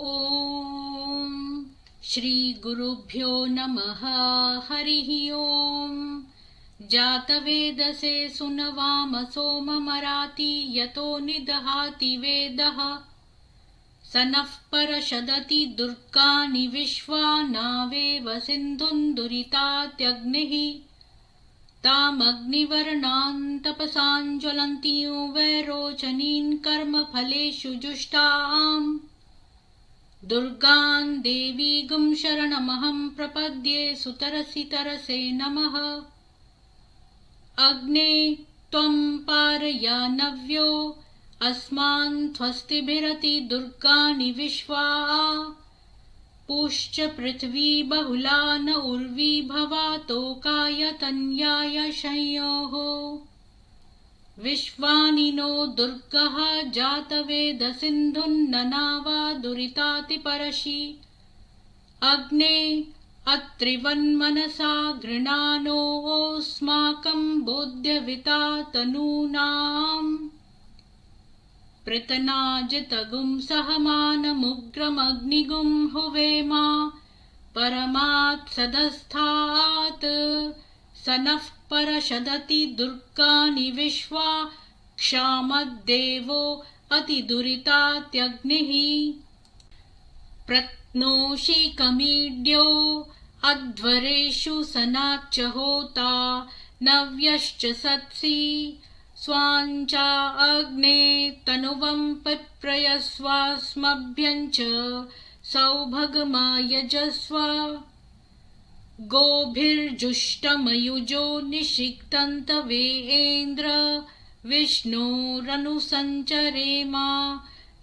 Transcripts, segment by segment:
ओम श्री गुरुभ्यो नमः। हरिः ओम। जातवेदसे सुनवाम सोममराति यतो निदहाति वेदः स नः परषदति दुर्गानि विश्वा नावेव सिन्धुं दुरितात्यग्निः तामग्निवर्णान् तपसां ज्वलन्तीं वैरोचनीन् कर्मफलेषु जुष्टाम् दुर्गां देवीगुं शरणमहं प्रपद्ये सुतरसि तरसे नमः। अग्ने त्वं पारयानव्यो अस्मान् स्वस्तिभिरति दुर्गानि विश्वा पूश्च पृथ्वी बहुला न उर्वी भवातोकाय तन्याय शंयोः विश्वानि नो दुर्गः जातवेदसिन्धुन्ननावा दुरितातिपरशि अग्ने अत्रिवन्मनसा गृणानोऽस्माकं बोध्यविता तनूनाम् पृतनाजितगुं सहमानमुग्रमग्निगुं हुवेमा परमात् सदस्थात् स नः परषदति दुर्गानि विश्वा क्षामद्देवो अतिदुरितात्यग्निः प्रत्नोषिकमीड्यो अध्वरेषु सनाच्च होता नव्यश्च सत्सि स्वाञ्चा अग्ने तनुवं पिप्रयस्वास्मभ्यञ्च सौभगमायजस्व गोभिर्जुष्टमयुजो निषिक्तन्तवेन्द्र विष्णोरनुसञ्चरेमा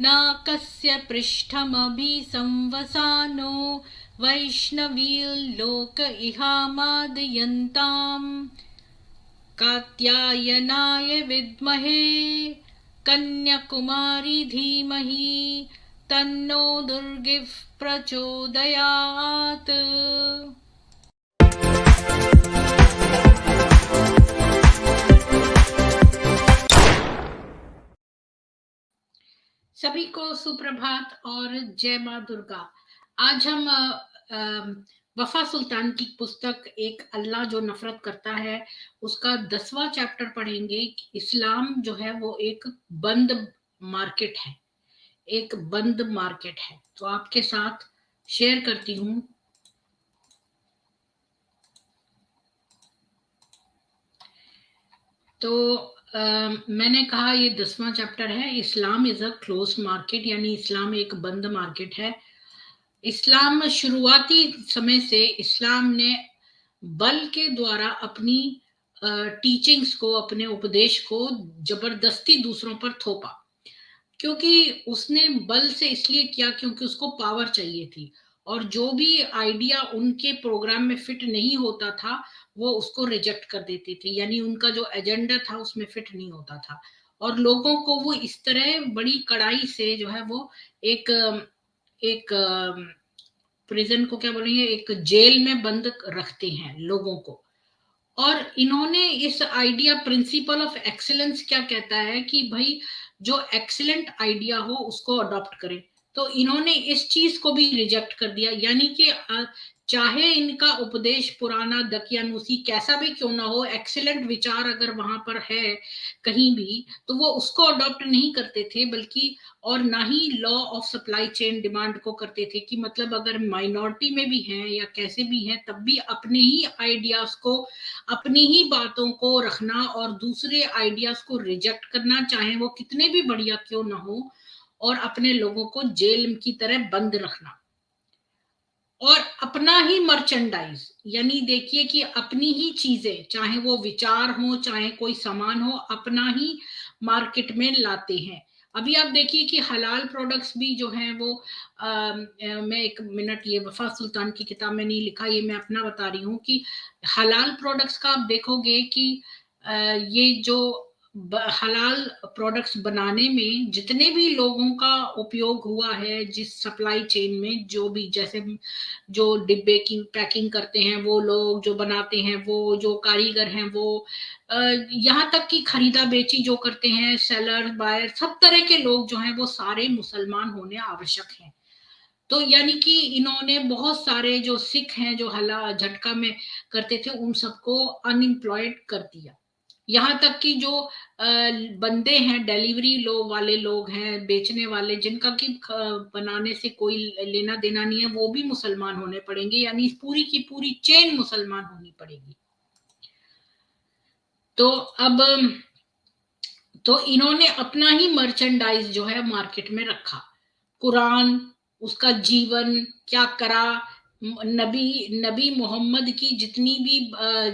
न कस्य पृष्ठमभि संवसानो वैष्णवील्लोक इहामादयन्ताम् कात्यायनाय विद्महे कन्याकुमारी धीमहि तन्नो दुर्गिः प्रचोदयात्। सभी को सुप्रभात और जय माँ दुर्गा। आज हम वफा सुल्तान की पुस्तक एक अल्लाह जो नफरत करता है उसका 10वां चैप्टर पढ़ेंगे। इस्लाम जो है वो एक बंद मार्केट है, एक बंद मार्केट है। तो आपके साथ शेयर करती हूँ। तो मैंने कहा ये 10वां चैप्टर है। Islam is a close market, यानी इस्लाम एक बंद मार्केट है। इस्लाम शुरुआती समय से इस्लाम ने बल के द्वारा अपनी टीचिंग्स को, अपने उपदेश को जबरदस्ती दूसरों पर थोपा, क्योंकि उसने बल से इसलिए किया क्योंकि उसको पावर चाहिए थी, और जो भी आइडिया उनके प्रोग्राम में फिट नहीं होता था वो उसको रिजेक्ट कर देते थे, यानी उनका जो एजेंडा था उसमें फिट नहीं होता था, और लोगों को वो इस तरह बड़ी कड़ाई से जो है वो एक प्रिजन को क्या बोलेंगे, एक जेल में बंद रखते हैं लोगों को। और इन्होंने इस आइडिया, प्रिंसिपल ऑफ एक्सीलेंस क्या कहता है कि भाई जो एक्सीलेंट आइडिया हो उसको अडॉप्ट करें, तो इन्होंने इस चीज को भी रिजेक्ट कर दिया। यानी कि चाहे इनका उपदेश पुराना दकियानूसी कैसा भी क्यों ना हो, एक्सीलेंट विचार अगर वहां पर है कहीं भी तो वो उसको अडॉप्ट नहीं करते थे, बल्कि और ना ही law of supply chain demand को करते थे कि मतलब अगर माइनॉरिटी में भी हैं या कैसे भी हैं तब भी अपने ही आइडियाज को, अपनी ही बातों को रखना और दूसरे आइडियाज को रिजेक्ट करना, चाहे वो कितने भी बढ़िया क्यों ना हो, और अपने लोगों को जेल की तरह बंद रखना। और अपना ही मर्चेंडाइज, यानी देखिए कि अपनी ही चीजें, चाहे वो विचार हो चाहे कोई सामान हो, अपना ही मार्केट में लाते हैं। अभी आप देखिए कि हलाल प्रोडक्ट्स भी जो हैं वो मैं एक मिनट, ये वफा सुल्तान की किताब में नहीं लिखा, ये मैं अपना बता रही हूँ कि हलाल प्रोडक्ट्स का आप देखोगे कि ये जो हलाल प्रोडक्ट्स बनाने में जितने भी लोगों का उपयोग हुआ है, जिस सप्लाई चेन में, जो भी, जैसे जो डिब्बे की पैकिंग करते हैं वो लोग, जो बनाते हैं वो, जो कारीगर हैं वो, यहाँ तक कि खरीदा बेची जो करते हैं, सेलर बायर, सब तरह के लोग जो हैं वो सारे मुसलमान होने आवश्यक हैं। तो यानी कि इन्होंने बहुत सारे जो सिख हैं जो हला झटका में करते थे उन सबको अनएम्प्लॉयड कर दिया। यहाँ तक कि जो बंदे हैं डिलीवरी वाले लोग हैं, बेचने वाले जिनका कि बनाने से कोई लेना देना नहीं है, वो भी मुसलमान होने पड़ेंगे, यानी पूरी की पूरी चेन मुसलमान होनी पड़ेगी। तो अब तो इन्होंने अपना ही मर्चेंडाइज जो है मार्केट में रखा, कुरान, उसका जीवन क्या करा, नबी नबी मोहम्मद की जितनी भी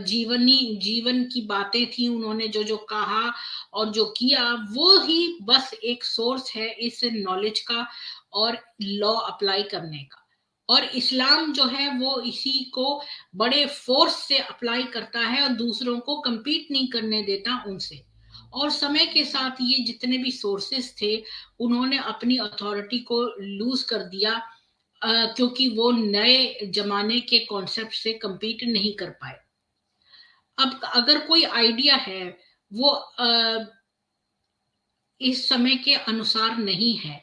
जीवन की बातें थी, उन्होंने जो जो कहा और जो किया, वो ही बस एक सोर्स है इस नॉलेज का और लॉ अप्लाई करने का। और इस्लाम जो है वो इसी को बड़े फोर्स से अप्लाई करता है और दूसरों को compete नहीं करने देता उनसे। और समय के साथ ये जितने भी सोर्सेस थे उन्होंने अपनी अथॉरिटी को लूज कर दिया, क्योंकि वो नए जमाने के कॉन्सेप्ट से compete नहीं कर पाए। अब अगर कोई आइडिया है वो इस समय के अनुसार नहीं है,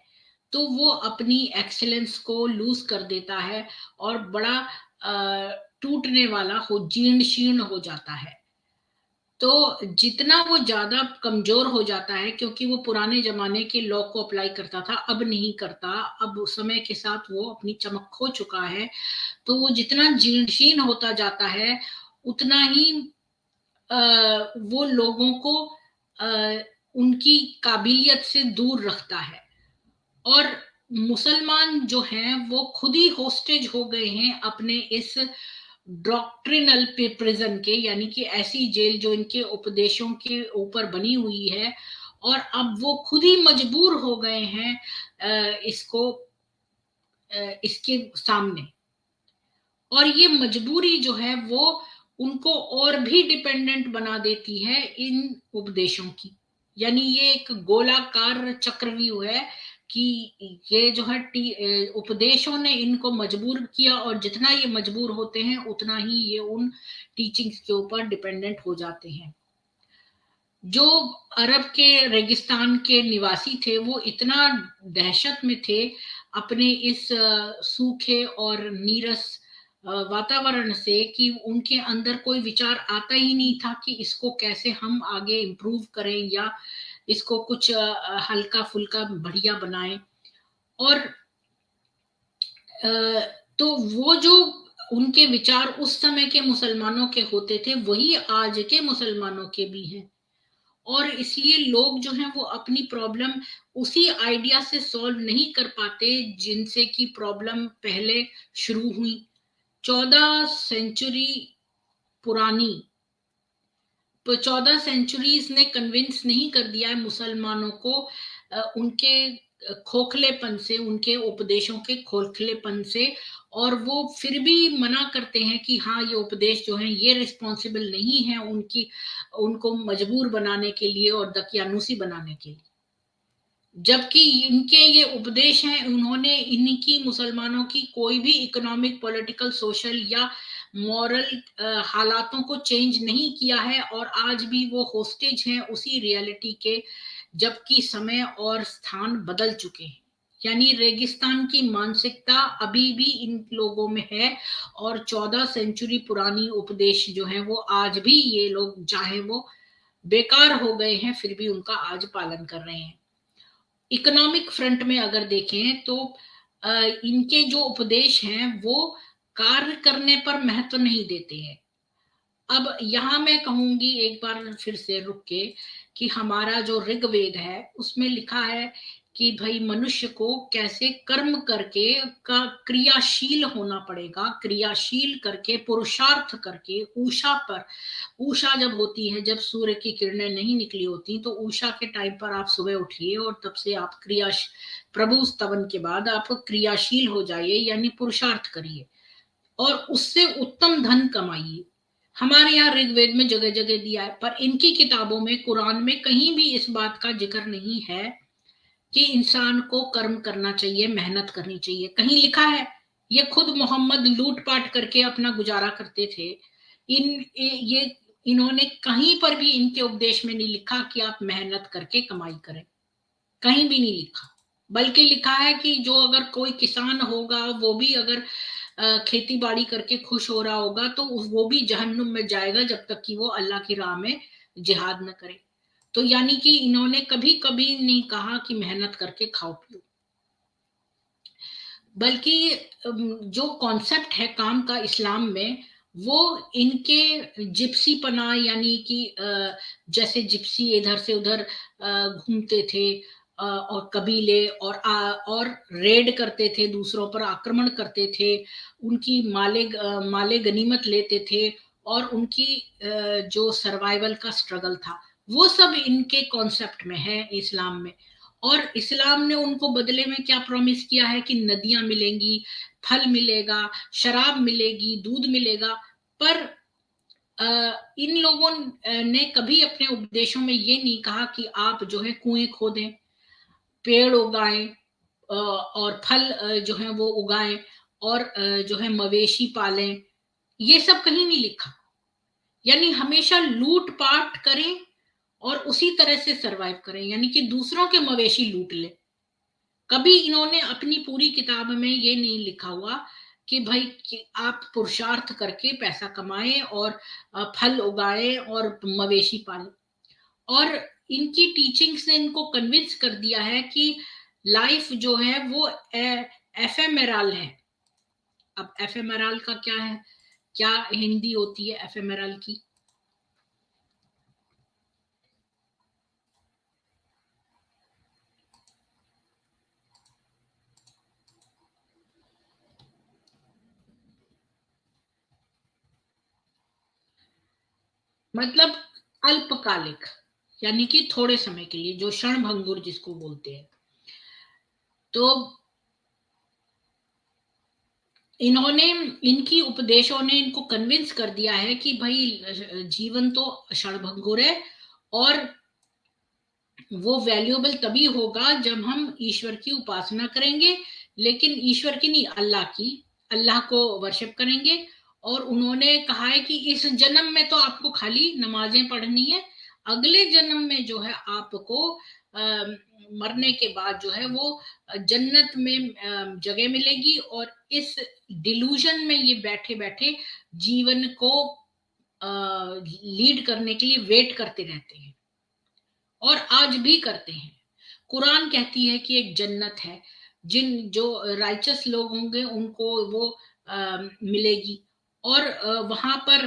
तो वो अपनी एक्सेलेंस को लूज कर देता है और बड़ा टूटने वाला जीर्ण शीर्ण हो जाता है। तो जितना वो ज्यादा कमजोर हो जाता है, क्योंकि वो पुराने जमाने के लॉ को अप्लाई करता था, अब नहीं करता, अब समय के साथ वो अपनी चमक खो चुका है, तो वो जितना जीर्णशीर्ण होता जाता है उतना ही वो लोगों को उनकी काबिलियत से दूर रखता है। और मुसलमान जो हैं वो खुद ही होस्टेज हो गए हैं अपने इस डॉक्ट्रिनल प्रिजन के, यानी कि ऐसी जेल जो इनके उपदेशों के ऊपर बनी हुई है, और अब वो खुद ही मजबूर हो गए हैं इसके सामने। और ये मजबूरी जो है वो उनको और भी डिपेंडेंट बना देती है इन उपदेशों की। यानी ये एक गोलाकार चक्रव्यूह है कि ये जो है उपदेशों ने इनको मजबूर किया, और जितना ये मजबूर होते हैं उतना ही ये उन टीचिंग्स के ऊपर डिपेंडेंट हो जाते हैं। जो अरब के रेगिस्तान के निवासी थे वो इतना दहशत में थे अपने इस सूखे और नीरस वातावरण से कि उनके अंदर कोई विचार आता ही नहीं था कि इसको कैसे हम आगे इम्प्रूव करें या इसको कुछ हल्का फुल्का बढ़िया बनाएं। और तो वो जो उनके विचार उस समय के मुसलमानों के होते थे वही आज के मुसलमानों के भी हैं। और इसलिए लोग जो हैं वो अपनी प्रॉब्लम उसी आइडिया से सॉल्व नहीं कर पाते जिनसे कि प्रॉब्लम पहले शुरू हुई। 14 सेंचुरी पुरानी 14 सेंचुरीज ने कन्विंस नहीं कर दिया है मुसलमानों को उनके खोखलेपन से, उनके उपदेशों के खोखलेपन से, और वो फिर भी मना करते हैं कि हाँ ये उपदेश जो है ये रिस्पॉन्सिबल नहीं है उनको मजबूर बनाने के लिए और दकियानूसी बनाने के लिए। जबकि इनके ये उपदेश हैं, उन्होंने इनकी मुसलमानों की कोई भी इकोनॉमिक, पॉलिटिकल, सोशल या मॉरल हालातों को चेंज नहीं किया है, और आज भी वो होस्टेज हैं उसी रियलिटी के, जबकि समय और स्थान बदल चुके हैं। यानी रेगिस्तान की मानसिकता अभी भी इन लोगों में है, और 14 सेंचुरी पुरानी उपदेश जो है वो आज भी ये लोग चाहे वो बेकार हो गए हैं फिर भी उनका आज पालन कर रहे हैं। इकोनॉमिक फ्रंट में अगर देखें तो इनके जो उपदेश हैं वो कार्य करने पर महत्व नहीं देते हैं। अब यहाँ मैं कहूंगी एक बार फिर से रुक के कि हमारा जो ऋग्वेद है उसमें लिखा है कि भाई मनुष्य को कैसे कर्म करके का क्रियाशील होना पड़ेगा, क्रियाशील करके पुरुषार्थ करके उषा जब होती है, जब सूर्य की किरणें नहीं निकली होती, तो उषा के टाइम पर आप सुबह उठिए और तब से आप प्रभु स्तवन के बाद आप क्रियाशील हो जाइए, यानी पुरुषार्थ करिए और उससे उत्तम धन कमाइए। हमारे यहाँ ऋग्वेद में जगह जगह दिया है, पर इनकी किताबों में, कुरान में कहीं भी इस बात का जिक्र नहीं है कि इंसान को कर्म करना चाहिए, मेहनत करनी चाहिए। कहीं लिखा है? ये खुद मोहम्मद लूटपाट करके अपना गुजारा करते थे। ये इन्होंने कहीं पर भी इनके उपदेश में नहीं लिखा कि आप मेहनत करके कमाई करें, कहीं भी नहीं लिखा। बल्कि लिखा है कि जो अगर कोई किसान होगा वो भी अगर खेती बाड़ी करके खुश हो रहा होगा तो वो भी जहन्नुम में जाएगा जब तक कि वो अल्लाह की राह में जिहाद न करे। तो यानी कि इन्होंने कभी कभी नहीं कहा कि मेहनत करके खाओ पियो, बल्कि जो कॉन्सेप्ट है काम का इस्लाम में, वो इनके जिप्सी पना यानी कि जैसे जिप्सी इधर से उधर घूमते थे, और कबीले और रेड करते थे, दूसरों पर आक्रमण करते थे, उनकी माले गनीमत लेते थे, और उनकी जो सर्वाइवल का स्ट्रगल था वो सब इनके कॉन्सेप्ट में है इस्लाम में। और इस्लाम ने उनको बदले में क्या प्रॉमिस किया है कि नदियां मिलेंगी, फल मिलेगा, शराब मिलेगी, दूध मिलेगा। पर इन लोगों ने कभी अपने उपदेशों में ये नहीं कहा कि आप जो है कुएं खोदें, पेड़ उगाएं, और फल जो है वो उगाएं, और जो है मवेशी पालें। ये सब कहीं नहीं लिखा। यानी हमेशा लूट पाट करें और उसी तरह से सरवाइव करें, यानी कि दूसरों के मवेशी लूट ले। कभी इन्होंने अपनी पूरी किताब में ये नहीं लिखा हुआ कि भाई कि आप पुरुषार्थ करके पैसा कमाएं और फल उगाएं और मवेशी पालें। और इनकी टीचिंग्स ने इनको कन्विंस कर दिया है कि लाइफ जो है वो एफेमेरल है। अब एफेमेरल का क्या है, क्या हिंदी होती है एफेमेरल की? मतलब अल्पकालिक, यानी कि थोड़े समय के लिए, जो क्षण भंगुर जिसको बोलते हैं। तो इन्होंने इनकी उपदेशों ने इनको कन्विंस कर दिया है कि भाई जीवन तो क्षणभंगुर है, और वो वैल्यूएबल तभी होगा जब हम ईश्वर की उपासना करेंगे, लेकिन ईश्वर की नहीं, अल्लाह की, अल्लाह को वर्शिप करेंगे। और उन्होंने कहा है कि इस जन्म में तो आपको खाली नमाजें पढ़नी है, अगले जन्म में जो है आपको मरने के बाद जो है वो जन्नत में जगह मिलेगी। और इस डिल्यूजन में ये बैठे बैठे जीवन को लीड करने के लिए वेट करते रहते हैं, और आज भी करते हैं। कुरान कहती है कि एक जन्नत है, जिन जो राइचस लोग होंगे उनको वो मिलेगी, और वहां पर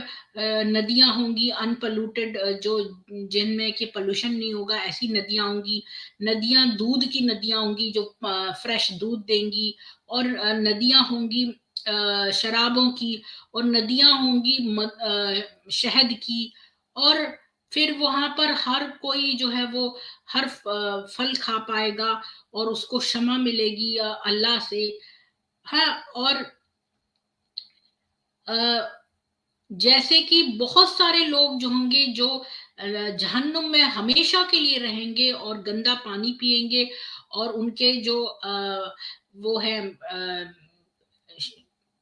नदियां होंगी अनपोल्यूटेड, जो जिनमें कि पोल्यूशन नहीं होगा, ऐसी नदियां होंगी। नदियां दूध की नदियां होंगी जो फ्रेश दूध देंगी, और नदियां होंगी शराबों की, और नदियां होंगी शहद की। और फिर वहां पर हर कोई जो है वो हर फल खा पाएगा, और उसको क्षमा मिलेगी अल्लाह से। हाँ, और अ, जैसे कि बहुत सारे लोग जो होंगे जो जहन्नुम में हमेशा के लिए रहेंगे और गंदा पानी पिएंगे, और उनके जो वो है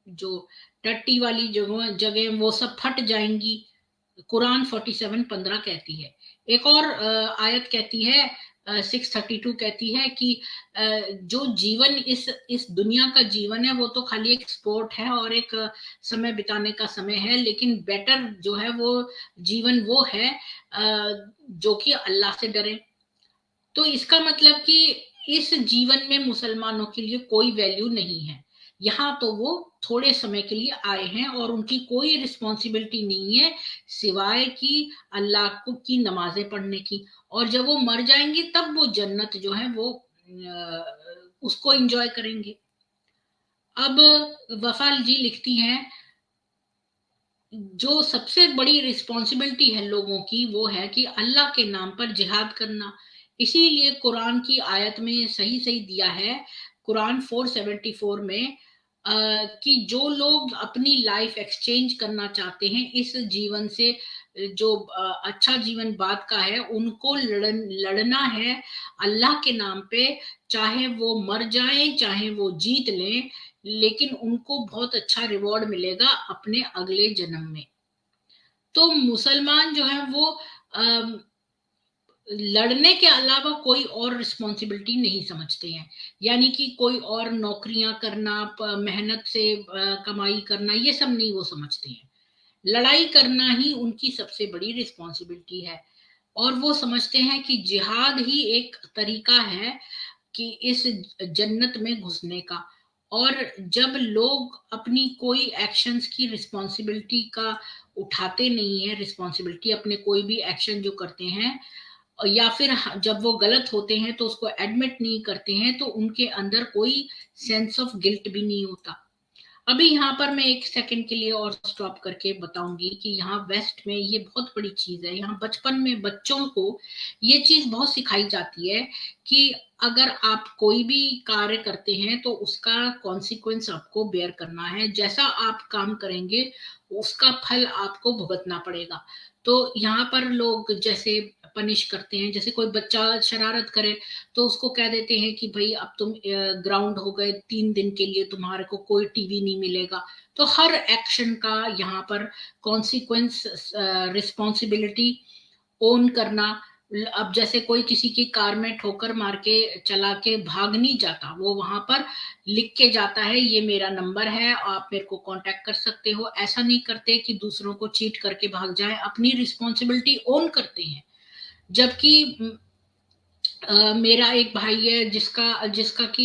जो टट्टी वाली जगह जगह वो सब फट जाएंगी। कुरान 47:15 कहती है। एक और आयत कहती है 632 कहती है कि जो जीवन इस दुनिया का जीवन है वो तो खाली एक स्पोर्ट है और एक समय बिताने का समय है, लेकिन बेटर जो है वो जीवन वो है जो कि अल्लाह से डरे। तो इसका मतलब कि इस जीवन में मुसलमानों के लिए कोई वैल्यू नहीं है। यहाँ तो वो थोड़े समय के लिए आए हैं और उनकी कोई रिस्पॉन्सिबिलिटी नहीं है सिवाय कि अल्लाह को की नमाजें पढ़ने की। और जब वो मर जाएंगे तब वो जन्नत जो है वो उसको एंजॉय करेंगे। अब वफाल जी लिखती हैं, जो सबसे बड़ी रिस्पॉन्सिबिलिटी है लोगों की वो है कि अल्लाह के नाम पर जिहाद करना। इसीलिए कुरान की आयत में सही सही दिया है, कुरान 474 में, कि जो लोग अपनी लाइफ एक्सचेंज करना चाहते हैं इस जीवन से, जो अच्छा जीवन बाद का है, उनको लड़ना है अल्लाह के नाम पे। चाहे वो मर जाएं चाहे वो जीत लें, लेकिन उनको बहुत अच्छा रिवॉर्ड मिलेगा अपने अगले जन्म में। तो मुसलमान जो है वो लड़ने के अलावा कोई और रिस्पॉन्सिबिलिटी नहीं समझते हैं। यानी कि कोई और नौकरियां करना, मेहनत से कमाई करना, ये सब नहीं वो समझते हैं। लड़ाई करना ही उनकी सबसे बड़ी रिस्पॉन्सिबिलिटी है। और वो समझते हैं कि जिहाद ही एक तरीका है कि इस जन्नत में घुसने का। और जब लोग अपनी कोई एक्शंस की रिस्पॉन्सिबिलिटी का उठाते नहीं है, रिस्पॉन्सिबिलिटी अपने कोई भी एक्शन जो करते हैं, या फिर जब वो गलत होते हैं तो उसको एडमिट नहीं करते हैं, तो उनके अंदर कोई सेंस ऑफ गिल्ट भी नहीं होता। अभी यहाँ पर मैं एक सेकंड के लिए और स्टॉप करके बताऊंगी कि यहाँ वेस्ट में ये बहुत बड़ी चीज है। यहाँ बचपन में बच्चों को ये चीज बहुत सिखाई जाती है कि अगर आप कोई भी कार्य करते हैं तो उसका कॉन्सिक्वेंस आपको बेयर करना है। जैसा आप काम करेंगे उसका फल आपको भुगतना पड़ेगा। तो यहाँ पर लोग जैसे पनिश करते हैं, जैसे कोई बच्चा शरारत करे तो उसको कह देते हैं कि भाई अब तुम ग्राउंड हो गए 3 दिन के लिए, तुम्हारे को कोई टीवी नहीं मिलेगा। तो हर एक्शन का यहाँ पर कॉन्सिक्वेंस, रिस्पॉन्सिबिलिटी ओन करना। अब जैसे कोई किसी की कार में ठोकर मार के चला के भाग नहीं जाता, वो वहां पर लिख के जाता है ये मेरा नंबर है, आप मेरे को कांटेक्ट कर सकते हो। ऐसा नहीं करते कि दूसरों को चीट करके भाग जाए, अपनी रिस्पॉन्सिबिलिटी ओन करते हैं। जबकि मेरा एक भाई है जिसका जिसका कि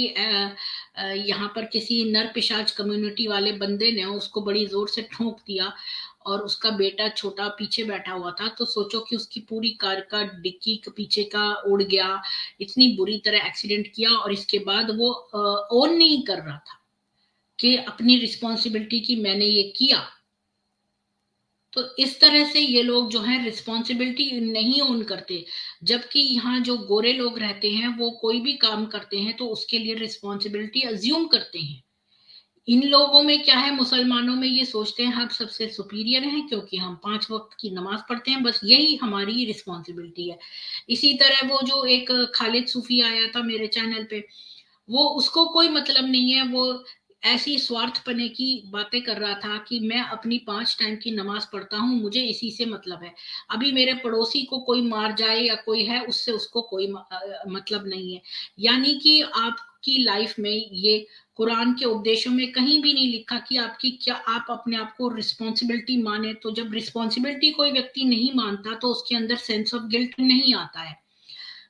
यहाँ पर किसी नर पिशाच कम्युनिटी वाले बंदे ने उसको बड़ी जोर से ठोक दिया, और उसका बेटा छोटा पीछे बैठा हुआ था। तो सोचो कि उसकी पूरी कार का डिक्की के पीछे का उड़ गया, इतनी बुरी तरह एक्सीडेंट किया। और इसके बाद वो ओन नहीं कर रहा था कि अपनी रिस्पॉन्सिबिलिटी की मैंने ये किया। तो इस तरह से ये लोग जो है रिस्पॉन्सिबिलिटी नहीं ओन करते। जबकि यहाँ जो गोरे लोग रहते हैं वो कोई भी काम करते हैं तो उसके लिए रिस्पॉन्सिबिलिटी अज्यूम करते हैं। इन लोगों में क्या है, मुसलमानों में ये सोचते हैं हम सबसे सुपीरियर हैं क्योंकि हम 5 वक्त की नमाज पढ़ते हैं, बस यही हमारी रिस्पॉन्सिबिलिटी है। इसी तरह वो जो एक खालिद सूफी आया था मेरे चैनल पे, वो उसको कोई मतलब नहीं है, वो ऐसी स्वार्थपने की बातें कर रहा था कि मैं अपनी 5 टाइम की नमाज पढ़ता हूँ, मुझे इसी से मतलब है। अभी मेरे पड़ोसी को कोई मार जाए या कोई है, उससे उसको कोई मतलब नहीं है। यानी कि आपकी लाइफ में ये कुरान के उपदेशों में कहीं भी नहीं लिखा कि आपकी क्या, आप अपने आप को रिस्पॉन्सिबिलिटी माने। तो जब रिस्पॉन्सिबिलिटी कोई व्यक्ति नहीं मानता तो उसके अंदर सेंस ऑफ गिल्ट नहीं आता है।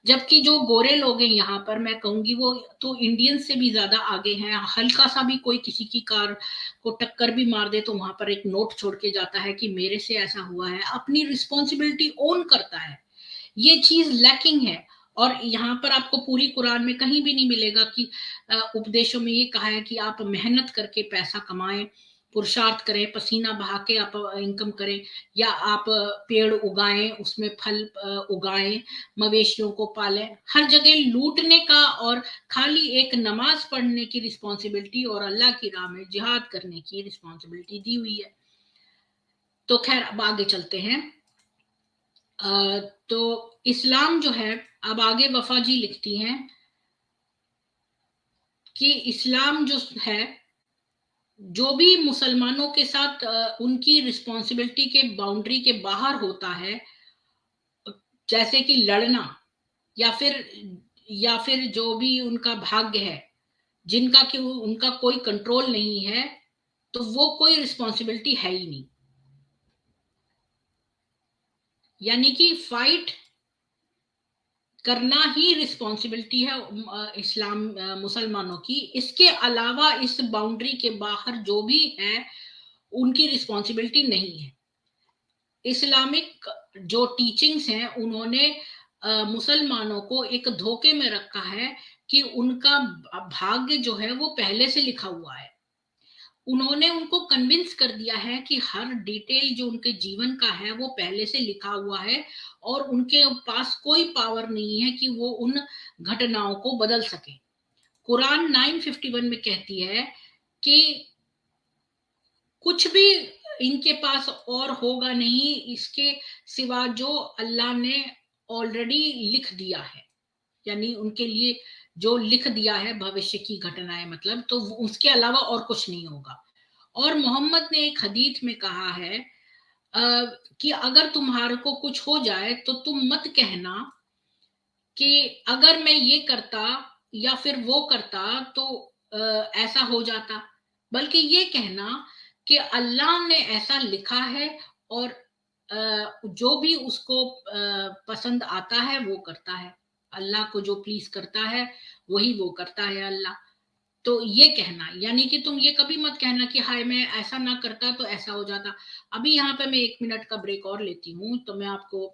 जबकि जो गोरे लोग हैं यहाँ पर, मैं कहूंगी वो तो इंडियन से भी ज्यादा आगे हैं। हल्का सा भी कोई किसी की कार को टक्कर भी मार दे तो वहां पर एक नोट छोड़ के जाता है कि मेरे से ऐसा हुआ है, अपनी रिस्पॉन्सिबिलिटी ओन करता है। ये चीज लैकिंग है। और यहाँ पर आपको पूरी कुरान में कहीं भी नहीं मिलेगा कि उपदेशों में ये कहा है कि आप मेहनत करके पैसा कमाएं, पुरुषार्थ करें, पसीना बहा के आप इनकम करें, या आप पेड़ उगाएं, उसमें फल उगाएं, मवेशियों को पालें। हर जगह लूटने का और खाली एक नमाज पढ़ने की रिस्पॉन्सिबिलिटी और अल्लाह की राह में जिहाद करने की रिस्पॉन्सिबिलिटी दी हुई है। तो खैर अब आगे चलते हैं। तो इस्लाम जो है, अब आगे वफा जी लिखती हैं कि इस्लाम जो है, जो भी मुसलमानों के साथ उनकी रिस्पॉन्सिबिलिटी के बाउंड्री के बाहर होता है, जैसे कि लड़ना, या फिर जो भी उनका भाग्य है, जिनका कि उनका कोई कंट्रोल नहीं है, तो वो कोई रिस्पॉन्सिबिलिटी है ही नहीं। यानी कि फाइट करना ही रिस्पॉन्सिबिलिटी है इस्लाम मुसलमानों की। इसके अलावा इस बाउंड्री के बाहर जो भी है उनकी रिस्पॉन्सिबिलिटी नहीं है। इस्लामिक जो टीचिंग्स हैं उन्होंने मुसलमानों को एक धोखे में रखा है कि उनका भाग्य जो है वो पहले से लिखा हुआ है। उन्होंने उनको कन्विंस कर दिया है कि हर डिटेल जो उनके जीवन का है वो पहले से लिखा हुआ है, और उनके पास कोई पावर नहीं है कि वो उन घटनाओं को बदल सके। कुरान 951 में कहती है कि कुछ भी इनके पास और होगा नहीं इसके सिवा जो अल्लाह ने ऑलरेडी लिख दिया है। यानी उनके लिए जो लिख दिया है भविष्य की घटनाएं, मतलब तो उसके अलावा और कुछ नहीं होगा। और मोहम्मद ने एक हदीस में कहा है कि अगर तुम्हारे को कुछ हो जाए तो तुम मत कहना कि अगर मैं ये करता या फिर वो करता तो ऐसा हो जाता, बल्कि ये कहना कि अल्लाह ने ऐसा लिखा है और जो भी उसको पसंद आता है वो करता है। अल्लाह को जो प्लीज करता है वही वो करता है अल्लाह। तो ये कहना, यानी कि तुम ये कभी मत कहना कि हाय मैं ऐसा ना करता तो ऐसा हो जाता। अभी यहाँ पे मैं 1 मिनट का ब्रेक और लेती हूँ, तो मैं आपको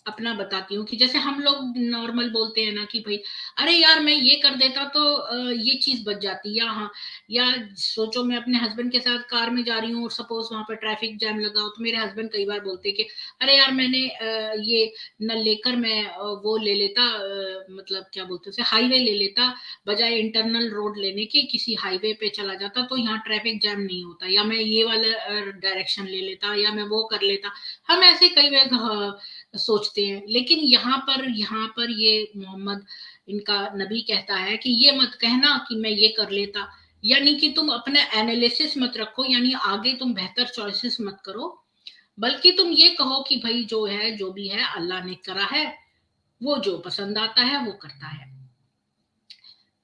अपना बताती हूँ कि जैसे हम लोग नॉर्मल बोलते हैं ना कि भाई अरे यार मैं ये कर देता तो ये चीज बच जाती, या हाँ, या सोचो मैं अपने हस्बैंड के साथ कार में जा रही हूँ और सपोज वहां पर ट्रैफिक जैम लगा हो, तो मेरे हस्बैंड कई बार बोलते हैं कि अरे यार मैंने ये न लेकर मैं वो ले लेता, मतलब क्या बोलते हैं उसे, हाईवे ले लेता, बजाय इंटरनल रोड लेने के किसी हाईवे पे चला जाता तो यहाँ ट्रैफिक जैम नहीं होता, या मैं ये वाला डायरेक्शन ले लेता, या मैं वो कर लेता। हम ऐसे कई बार सोचते हैं, लेकिन यहाँ पर ये मोहम्मद, इनका नबी कहता है कि ये मत कहना कि मैं ये कर लेता, यानी कि तुम अपना एनालिसिस मत रखो, यानी आगे तुम बेहतर चॉइसेस मत करो, बल्कि तुम ये कहो कि भाई जो है जो भी है अल्लाह ने करा है, वो जो पसंद आता है वो करता है।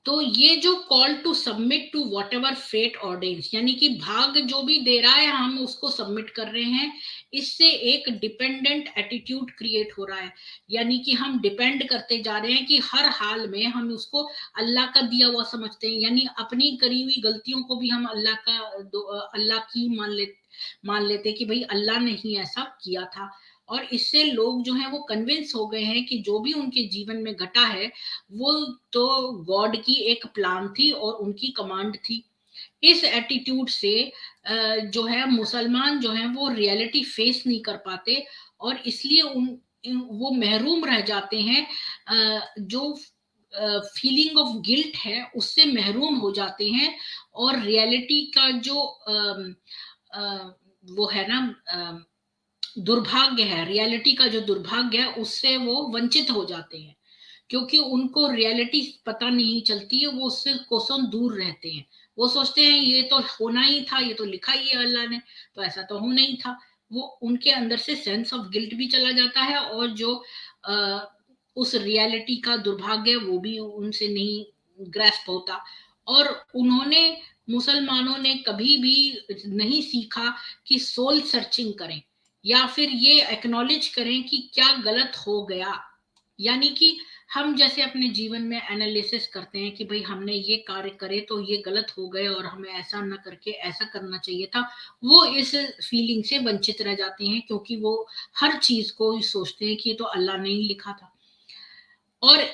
तो ये जो call to submit to whatever fate ordains, यानी कि भाग जो भी दे रहा है हम उसको सबमिट कर रहे हैं, इससे एक डिपेंडेंट एटीट्यूड क्रिएट हो रहा है, यानी कि हम डिपेंड करते जा रहे हैं कि हर हाल में हम उसको अल्लाह का दिया हुआ समझते हैं, यानी अपनी करी हुई गलतियों को भी हम अल्लाह की मान लेते कि भाई अल्लाह ने ही ऐसा किया था। और इससे लोग जो हैं वो कन्विंस हो गए हैं कि जो भी उनके जीवन में घटा है वो तो गॉड की एक प्लान थी और उनकी कमांड थी। इस एटीट्यूड से जो है मुसलमान जो है वो रियलिटी फेस नहीं कर पाते, और इसलिए वो महरूम रह जाते हैं, जो फीलिंग ऑफ गिल्ट है उससे महरूम हो जाते हैं, और रियलिटी का जो वो है ना दुर्भाग्य है, रियलिटी का जो दुर्भाग्य है उससे वो वंचित हो जाते हैं, क्योंकि उनको रियलिटी पता नहीं चलती है, वो उससे कोसों दूर रहते हैं। वो सोचते हैं ये तो होना ही था, ये तो लिखा ही है अल्लाह ने, तो ऐसा तो होना ही था। वो उनके अंदर से सेंस ऑफ गिल्ट भी चला जाता है, और जो आ, उस रियलिटी का दुर्भाग्य है वो भी उनसे नहीं ग्रैस्प होता। और उन्होंने, मुसलमानों ने कभी भी नहीं सीखा कि सोल सर्चिंग करें, या फिर ये एक्नॉलेज करें कि क्या गलत हो गया, यानी कि हम जैसे अपने जीवन में एनालिसिस करते हैं कि भाई हमने ये कार्य करे तो ये गलत हो गए और हमें ऐसा न करके ऐसा करना चाहिए था, वो इस फीलिंग से वंचित रह जाते हैं, क्योंकि वो हर चीज को सोचते हैं कि ये तो अल्लाह ने ही लिखा था। और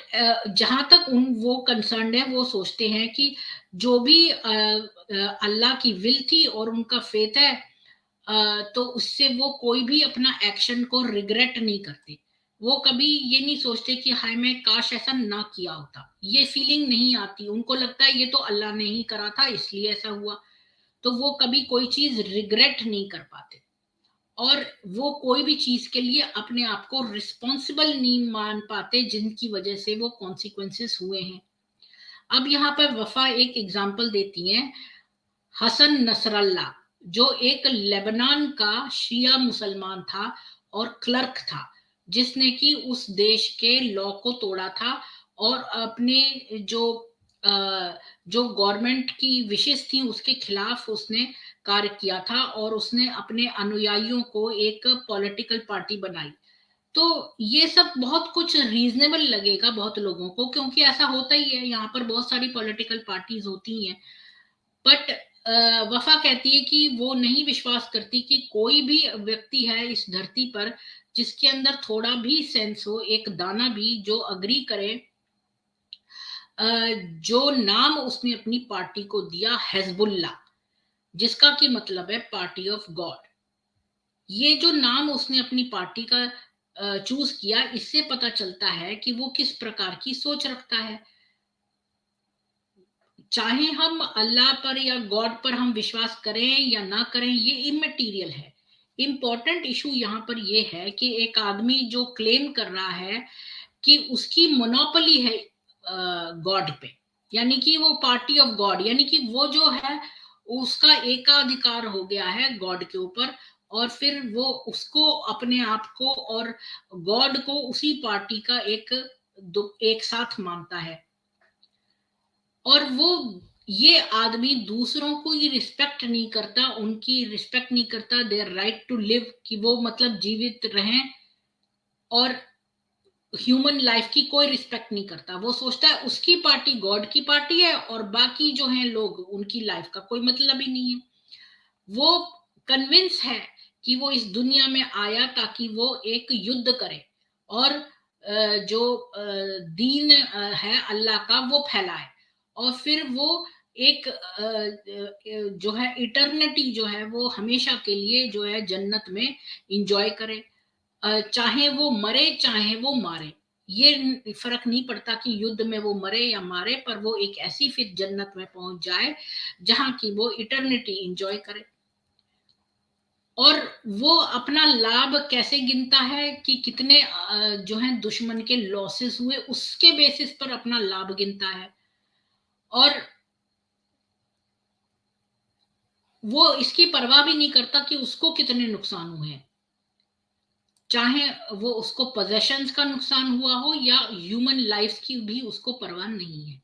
जहां तक वो कंसर्न है, वो सोचते हैं कि जो भी अल्लाह की विल थी और उनका फेथ है, तो उससे वो कोई भी अपना एक्शन को रिग्रेट नहीं करते। वो कभी ये नहीं सोचते कि हाय मैं काश ऐसा ना किया होता, ये फीलिंग नहीं आती, उनको लगता है ये तो अल्लाह ने ही करा था इसलिए ऐसा हुआ। तो वो कभी कोई चीज रिग्रेट नहीं कर पाते, और वो कोई भी चीज के लिए अपने आप को रिस्पॉन्सिबल नहीं मान पाते जिनकी वजह से वो कॉन्सिक्वेंसेस हुए हैं। अब यहाँ पर वफा एक एग्जाम्पल देती हैं, हसन नसरल्ला, जो एक लेबनान का शिया मुसलमान था और क्लर्क था, जिसने कि उस देश के लॉ को तोड़ा था, और अपने जो जो गवर्नमेंट की विशेष थी उसके खिलाफ उसने कार्य किया था, और उसने अपने अनुयायियों को एक पॉलिटिकल पार्टी बनाई। तो ये सब बहुत कुछ रीजनेबल लगेगा बहुत लोगों को, क्योंकि ऐसा होता ही है, यहाँ पर बहुत सारी पॉलिटिकल पार्टीज होती हैं। बट वफा कहती है कि वो नहीं विश्वास करती कि कोई भी व्यक्ति है इस धरती पर जिसके अंदर थोड़ा भी सेंस हो, एक दाना भी, जो अग्री करे, जो नाम उसने अपनी पार्टी को दिया हिजबुल्लाह, जिसका की मतलब है पार्टी ऑफ गॉड। ये जो नाम उसने अपनी पार्टी का चूज किया, इससे पता चलता है कि वो किस प्रकार की सोच रखता है। चाहे हम अल्लाह पर या गॉड पर हम विश्वास करें या ना करें, ये इमटेरियल है। इंपॉर्टेंट इशू यहाँ पर ये है कि एक आदमी जो क्लेम कर रहा है कि उसकी मोनोपोली है गॉड पे, यानी कि वो पार्टी ऑफ गॉड, यानी कि वो जो है उसका एकाधिकार हो गया है गॉड के ऊपर, और फिर वो उसको अपने आप को और गॉड को उसी पार्टी का एक एक साथ मानता है। और वो ये आदमी दूसरों को ही रिस्पेक्ट नहीं करता, उनकी रिस्पेक्ट नहीं करता, देयर राइट टू लिव, कि वो मतलब जीवित रहें, और ह्यूमन लाइफ की कोई रिस्पेक्ट नहीं करता। वो सोचता है उसकी पार्टी गॉड की पार्टी है और बाकी जो हैं लोग, उनकी लाइफ का कोई मतलब ही नहीं है। वो कन्विंस है कि वो इस दुनिया में आया ताकि वो एक युद्ध करे और जो दीन है अल्लाह का वो फैलाए, और फिर वो एक जो है इटर्निटी जो है वो हमेशा के लिए जो है जन्नत में इंजॉय करे। चाहे वो मरे चाहे वो मारे, ये फर्क नहीं पड़ता कि युद्ध में वो मरे या मारे, पर वो एक ऐसी फिर जन्नत में पहुंच जाए जहां की वो इटर्निटी इंजॉय करे। और वो अपना लाभ कैसे गिनता है कि कितने जो है दुश्मन के लॉसेस हुए, उसके बेसिस पर अपना लाभ गिनता है। और वो इसकी परवाह भी नहीं करता कि उसको कितने नुकसान हुए हैं, चाहे वो उसको पोजेशंस का नुकसान हुआ हो या ह्यूमन लाइफ की भी उसको परवाह नहीं है।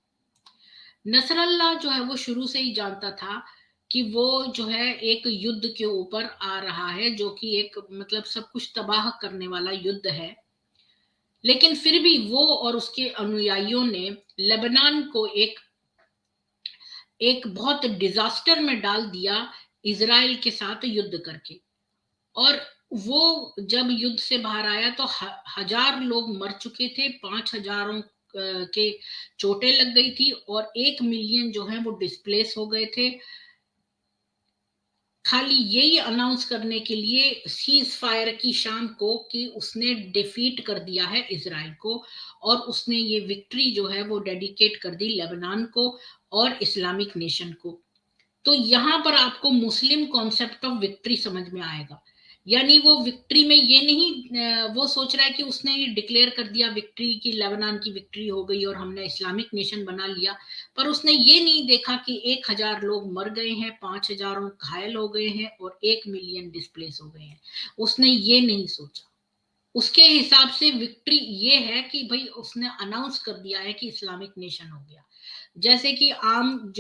नसरल्ला जो है वो शुरू से ही जानता था कि वो जो है एक युद्ध के ऊपर आ रहा है, जो कि एक मतलब सब कुछ तबाह करने वाला युद्ध है। लेकिन फिर भी वो और उसके अनुयायियों ने लेबनान को एक एक बहुत डिजास्टर में डाल दिया इजराइल के साथ युद्ध करके। और वो जब युद्ध से बाहर आया तो हजार लोग मर चुके थे, 5,000 के चोटें लग गई थी, और 1 मिलियन जो है वो डिस्प्लेस हो गए थे, खाली यही अनाउंस करने के लिए सीज फायर की शाम को कि उसने डिफीट कर दिया है इजराइल को, और उसने ये विक्ट्री जो है वो डेडिकेट कर दी लेबनान को और इस्लामिक नेशन को। तो यहां पर आपको मुस्लिम कॉन्सेप्ट ऑफ विक्ट्री समझ में आएगा। यानी वो विक्ट्री में ये नहीं वो सोच रहा है कि उसने ये डिक्लेयर कर दिया विक्ट्री की, लेबनान की विक्ट्री हो गई और हमने इस्लामिक नेशन बना लिया, पर उसने ये नहीं देखा कि 1,000 लोग मर गए हैं, 5,000 घायल हो गए हैं और 1 मिलियन डिस्प्लेस हो गए हैं। उसने ये नहीं सोचा। उसके हिसाब से विक्ट्री ये है कि भाई उसने अनाउंस कर दिया है कि इस्लामिक नेशन हो गया। जैसे कि आम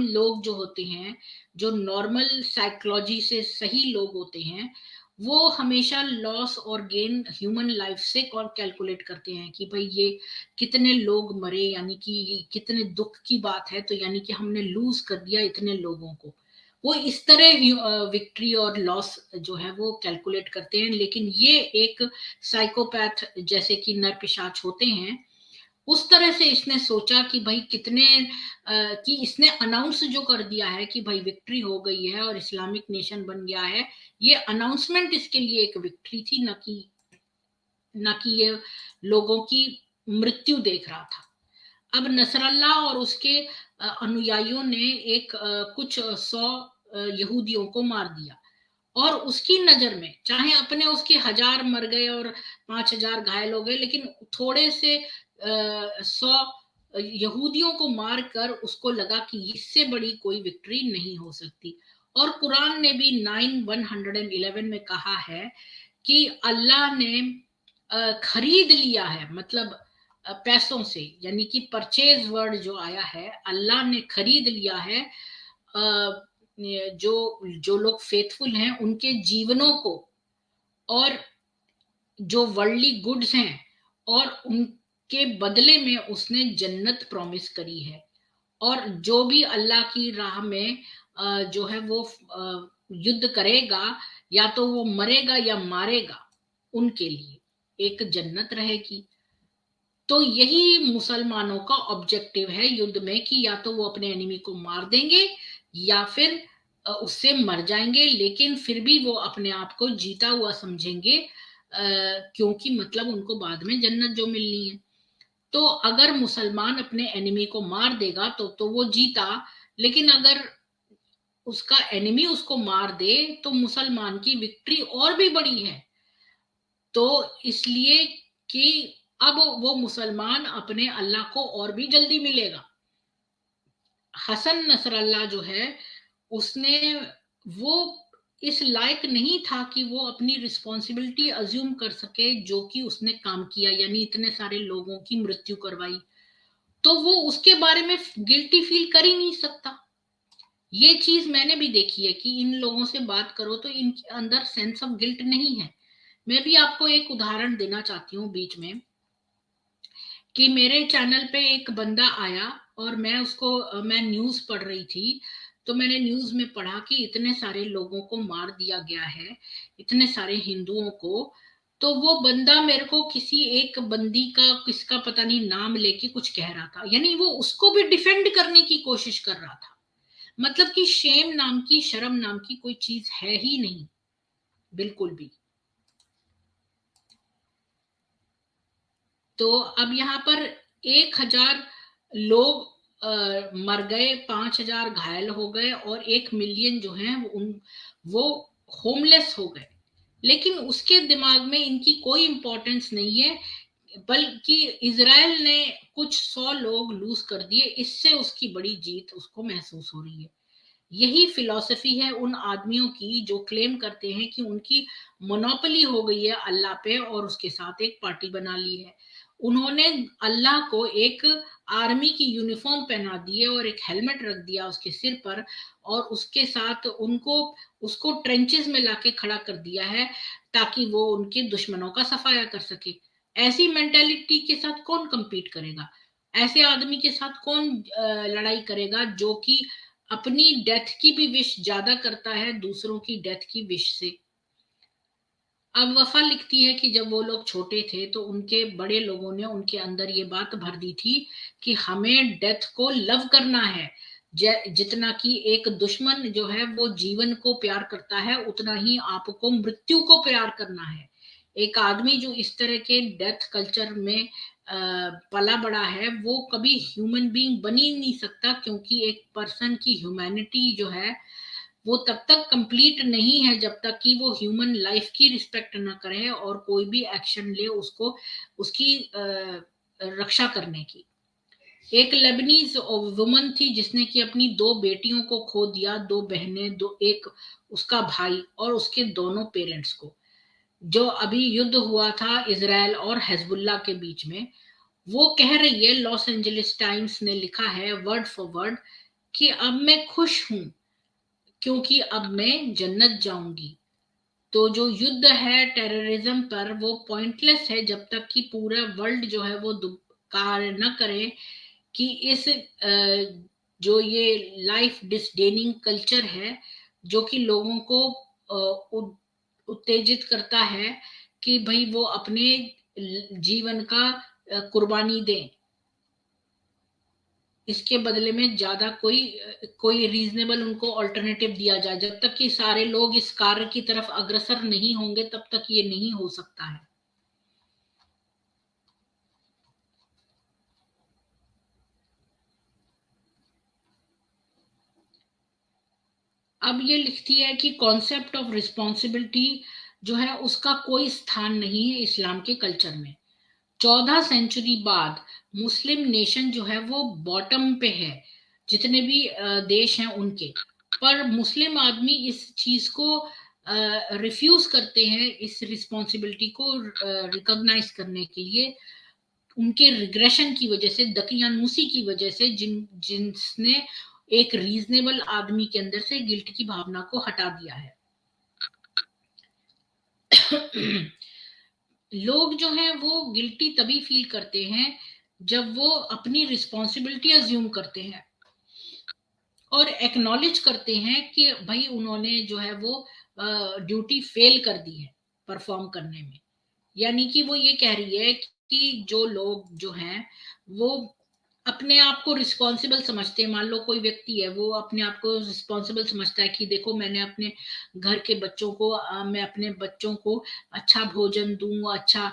लोग जो होते हैं, जो नॉर्मल साइकोलॉजी से सही लोग होते हैं, वो हमेशा लॉस और गेन ह्यूमन लाइफ से कैलकुलेट करते हैं कि भाई ये कितने लोग मरे, यानी कि कितने दुख की बात है, तो यानी कि हमने लूज कर दिया इतने लोगों को। वो इस तरह विक्ट्री और लॉस जो है वो कैलकुलेट करते हैं। लेकिन ये एक साइकोपैथ जैसे कि नरपिशाच होते हैं, उस तरह से इसने सोचा कि भाई कि इसने अनाउंस जो कर दिया है कि भाई विक्ट्री हो गई है और इस्लामिक नेशन बन गया है, ये अनाउंसमेंट इसके लिए एक विक्ट्री थी, न कि ये लोगों की मृत्यु देख रहा था। अब नसरल्ला और उसके अनुयायियों ने कुछ 100 यहूदियों को मार दिया, और उसकी नजर में चाहे अपने उसके 1,000 मर गए और 5,000 घायल हो गए, लेकिन थोड़े से 100 यहूदियों को मारकर उसको लगा कि इससे बड़ी कोई विक्ट्री नहीं हो सकती। और कुरान ने भी 9:111 में कहा है कि अल्लाह ने खरीद लिया है, मतलब पैसों से, यानी कि परचेज वर्ड जो आया है, अल्लाह ने खरीद लिया है जो जो लोग फेथफुल हैं उनके जीवनों को, और जो वर्ल्डली गुड्स हैं, और उनके बदले में उसने जन्नत प्रॉमिस करी है। और जो भी अल्लाह की राह में जो है वो युद्ध करेगा, या तो वो मरेगा या मारेगा, उनके लिए एक जन्नत रहेगी। तो यही मुसलमानों का ऑब्जेक्टिव है युद्ध में, कि या तो वो अपने एनिमी को मार देंगे या फिर उससे मर जाएंगे, लेकिन फिर भी वो अपने आप को जीता हुआ समझेंगे, क्योंकि मतलब उनको बाद में जन्नत जो मिलनी है। तो अगर मुसलमान अपने एनिमी को मार देगा तो वो जीता, लेकिन अगर उसका एनिमी उसको मार दे तो मुसलमान की विक्ट्री और भी बड़ी है। तो इसलिए कि अब वो मुसलमान अपने अल्लाह को और भी जल्दी मिलेगा। हसन नसरल्ला जो है उसने वो इस लायक नहीं था कि वो अपनी रिस्पॉन्सिबिलिटी अज्यूम कर सके जो कि उसने काम किया, यानी इतने सारे लोगों की मृत्यु करवाई, तो वो उसके बारे में गिल्टी फील कर ही नहीं सकता। ये चीज मैंने भी देखी है कि इन लोगों से बात करो तो इनके अंदर सेंस ऑफ गिल्ट नहीं है। मैं भी आपको एक उदाहरण देना चाहती हूँ बीच में, कि मेरे चैनल पे एक बंदा आया और मैं न्यूज पढ़ रही थी, तो मैंने न्यूज में पढ़ा कि इतने सारे लोगों को मार दिया गया है, इतने सारे हिंदुओं को। तो वो बंदा मेरे को किसी एक बंदी का, किसका पता नहीं, नाम लेके कुछ कह रहा था, यानी वो उसको भी डिफेंड करने की कोशिश कर रहा था। मतलब कि शेम नाम की, शर्म नाम की कोई चीज है ही नहीं, बिल्कुल भी। तो अब यहाँ पर 1,000 लोग मर गए, 5,000 घायल हो गए, और 1 मिलियन जो है वो होमलेस हो गए। लेकिन उसके दिमाग में इनकी कोई इंपॉर्टेंस नहीं है, बल्कि इजराइल ने कुछ 100 लोग लूज कर दिए, इससे उसकी बड़ी जीत उसको महसूस हो रही है। यही फिलॉसफी है उन आदमियों की जो क्लेम करते हैं कि उनकी मोनोपोली हो गई है अल्लाह पे, और उसके साथ एक पार्टी बना ली है। उन्होंने अल्लाह को एक आर्मी की यूनिफॉर्म पहना दी है और एक हेलमेट रख दिया उसके सिर पर, और उसके साथ उनको उसको ट्रेंचेस में लाके खड़ा कर दिया है ताकि वो उनके दुश्मनों का सफाया कर सके। ऐसी मेंटेलिटी के साथ कौन compete करेगा? ऐसे आदमी के साथ कौन लड़ाई करेगा जो कि अपनी डेथ की भी विश ज्यादा करता है दूसरों की डेथ की विश से? अब वफा लिखती है कि जब वो लोग छोटे थे तो उनके बड़े लोगों ने उनके अंदर ये बात भर दी थी कि हमें डेथ को लव करना है, जितना कि एक दुश्मन जो है वो जीवन को प्यार करता है, उतना ही आपको मृत्यु को प्यार करना है। एक आदमी जो इस तरह के डेथ कल्चर में पला बड़ा है, वो कभी ह्यूमन बीइंग बन ही नहीं सकता, क्योंकि एक पर्सन की ह्यूमैनिटी जो है वो तब तक कंप्लीट नहीं है जब तक कि वो ह्यूमन लाइफ की रिस्पेक्ट ना करे और कोई भी एक्शन ले उसको, उसकी रक्षा करने की। एक लेबनीज वुमन थी जिसने कि अपनी 2 बेटियों को खो दिया, 2 बहनें, एक उसका भाई और उसके दोनों पेरेंट्स को। जो अभी युद्ध हुआ था इसराइल और हिजबुल्लाह के बीच में, वो कह रही है, लॉस एंजलिस टाइम्स ने लिखा है वर्ड फॉर वर्ड, कि अब मैं खुश हूं क्योंकि अब मैं जन्नत जाऊंगी। तो जो युद्ध है टेररिज्म पर वो पॉइंटलेस है जब तक कि पूरा वर्ल्ड जो है वो कार्य न करे कि इस जो ये लाइफ डिसडेनिंग कल्चर है जो कि लोगों को उत्तेजित करता है कि भाई वो अपने जीवन का कुर्बानी दें, इसके बदले में ज्यादा कोई रीजनेबल उनको ऑल्टरनेटिव दिया जाए। जब तक कि सारे लोग इस कार्य की तरफ अग्रसर नहीं होंगे तब तक ये नहीं हो सकता है। अब ये लिखती है कि कॉन्सेप्ट ऑफ रिस्पॉन्सिबिलिटी जो है उसका कोई स्थान नहीं है इस्लाम के कल्चर में। 14 सेंचुरी बाद मुस्लिम नेशन जो है वो बॉटम पे है, जितने भी देश हैं उनके। पर मुस्लिम आदमी इस चीज को रिफ्यूज करते हैं, इस रिस्पॉन्सिबिलिटी को रिकॉग्नाइज करने के लिए, उनके रिग्रेशन की वजह से, दकियानूसी की वजह से, जिसने एक रीजनेबल आदमी के अंदर से गिल्ट की भावना को हटा दिया है। लोग जो हैं वो गिल्टी तभी फील करते हैं जब वो अपनी रिस्पॉन्सिबिलिटी अज्यूम करते हैं और एक्नॉलेज करते हैं कि भाई उन्होंने जो है वो ड्यूटी फेल कर दी है परफॉर्म करने में। यानी कि वो ये कह रही है कि जो लोग जो हैं वो अपने आप को रिस्पॉन्सिबल समझते हैं। मान लो कोई व्यक्ति है, वो अपने आप को रिस्पॉन्सिबल समझता है कि देखो मैंने अपने घर के बच्चों को मैं अपने बच्चों को अच्छा भोजन दूं, अच्छा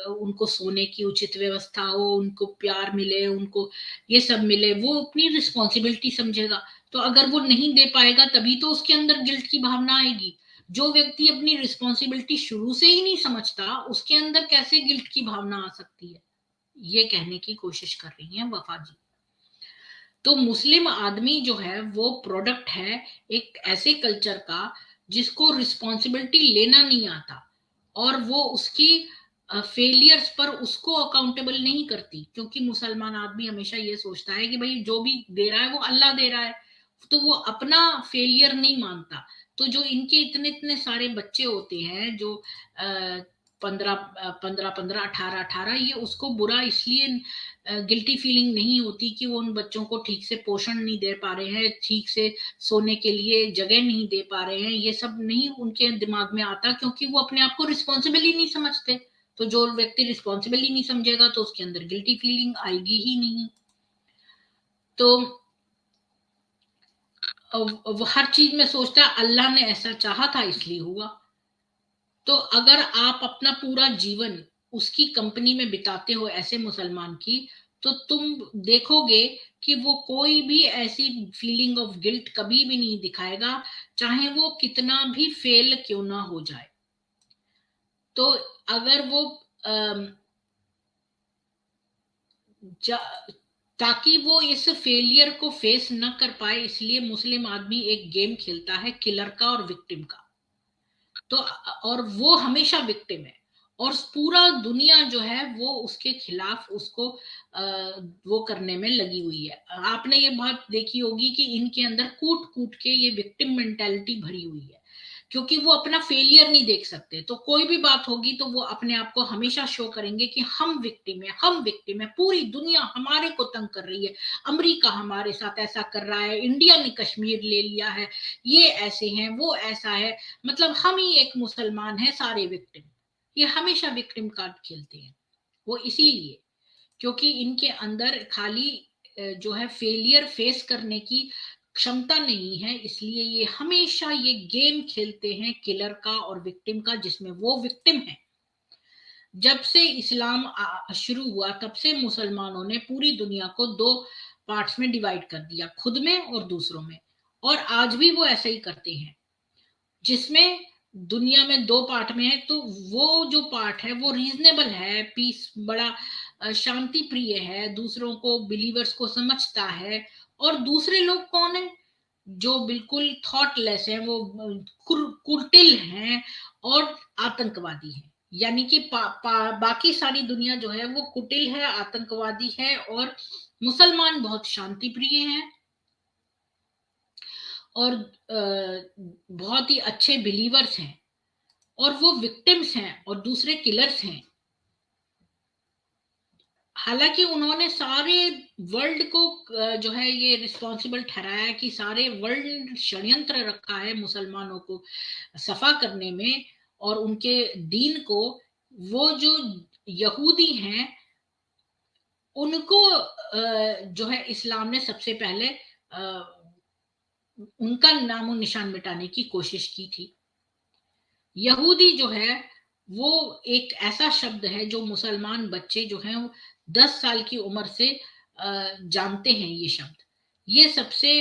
उनको सोने की उचित व्यवस्था हो, उनको प्यार मिले, उनको ये सब मिले, वो अपनी रिस्पॉन्सिबिलिटी समझेगा। तो अगर वो नहीं दे पाएगा तभी तो उसके अंदर गिल्ट की भावना आएगी। जो व्यक्ति अपनी रिस्पॉन्सिबिलिटी शुरू से ही नहीं समझता उसके अंदर कैसे गिल्ट की भावना आ सकती है? ये कहने की कोशिश कर रही हैं वफा जी। तो मुस्लिम आदमी जो है वो प्रोडक्ट है एक ऐसे कल्चर का जिसको रिस्पॉन्सिबिलिटी लेना नहीं आता, और वो उसकी फेलियर्स पर उसको अकाउंटेबल नहीं करती, क्योंकि मुसलमान आदमी हमेशा ये सोचता है कि भाई जो भी दे रहा है वो अल्लाह दे रहा है, तो वो अपना फेलियर नहीं मानता। तो जो इनके इतने इतने सारे बच्चे होते हैं जो 15 15 18 18, ये उसको बुरा इसलिए गिल्टी फीलिंग नहीं होती कि वो उन बच्चों को ठीक से पोषण नहीं दे पा रहे हैं, ठीक से सोने के लिए जगह नहीं दे पा रहे हैं, ये सब नहीं उनके दिमाग में आता, क्योंकि वो अपने आप को रिस्पॉन्सिबल ही नहीं समझते। तो जो व्यक्ति रिस्पॉन्सिबल ही नहीं समझेगा तो उसके अंदर गिल्टी फीलिंग आएगी ही नहीं। तो वो हर चीज में सोचता है अल्लाह ने ऐसा चाहा था इसलिए हुआ। तो अगर आप अपना पूरा जीवन उसकी कंपनी में बिताते हो ऐसे मुसलमान की, तो तुम देखोगे कि वो कोई भी ऐसी फीलिंग ऑफ गिल्ट कभी भी नहीं दिखाएगा, चाहे वो कितना भी फेल क्यों ना हो जाए। तो अगर वो ताकि वो इस फेलियर को फेस न कर पाए, इसलिए मुस्लिम आदमी एक गेम खेलता है किलर का और विक्टिम का। तो और वो हमेशा विक्टिम है, और पूरा दुनिया जो है वो उसके खिलाफ उसको वो करने में लगी हुई है। आपने ये बात देखी होगी कि इनके अंदर कूट कूट के ये विक्टिम मेंटालिटी भरी हुई है, क्योंकि वो अपना फेलियर नहीं देख सकते। तो कोई भी बात होगी तो वो अपने आप को हमेशा शो करेंगे कि हम विक्टिम है, हम विक्टिम है, पूरी दुनिया हमारे को तंग कर रही है, अमेरिका हमारे साथ ऐसा कर रहा है, इंडिया ने कश्मीर ले लिया है, ये ऐसे हैं, वो ऐसा है, मतलब हम ही एक मुसलमान है सारे विक्टिम। ये हमेशा विक्टिम कार्ड खेलते हैं। वो इसीलिए क्योंकि इनके अंदर खाली जो है फेलियर फेस करने की क्षमता नहीं है, इसलिए ये हमेशा ये गेम खेलते हैं किलर का और विक्टिम का, जिसमें वो विक्टिम है। जब से इस्लाम शुरू हुआ तब से मुसलमानों ने पूरी दुनिया को दो पार्ट्स में डिवाइड कर दिया, खुद में और दूसरों में, और आज भी वो ऐसे ही करते हैं। जिसमें दुनिया में दो पार्ट में है, तो वो जो पार्ट है वो रीजनेबल है, पीस बड़ा शांति प्रिय है, दूसरों को बिलीवर्स को समझता है। और दूसरे लोग कौन है? जो बिल्कुल थॉटलेस है, वो कुटिल हैं और आतंकवादी हैं। यानी कि बाकी सारी दुनिया जो है वो कुटिल है, आतंकवादी है, और मुसलमान बहुत शांति प्रिय हैं और बहुत ही अच्छे बिलीवर्स हैं, और वो विक्टिम्स हैं और दूसरे किलर्स हैं। हालांकि उन्होंने सारे वर्ल्ड को जो है ये रिस्पॉन्सिबल ठहराया कि सारे वर्ल्ड षड्यंत्र रखा है मुसलमानों को सफा करने में और उनके दीन को। वो जो यहूदी हैं उनको जो है इस्लाम ने सबसे पहले उनका नामो निशान मिटाने की कोशिश की थी। यहूदी जो है वो एक ऐसा शब्द है जो मुसलमान बच्चे जो हैं 10 साल की उम्र से जानते हैं। ये शब्द, ये सबसे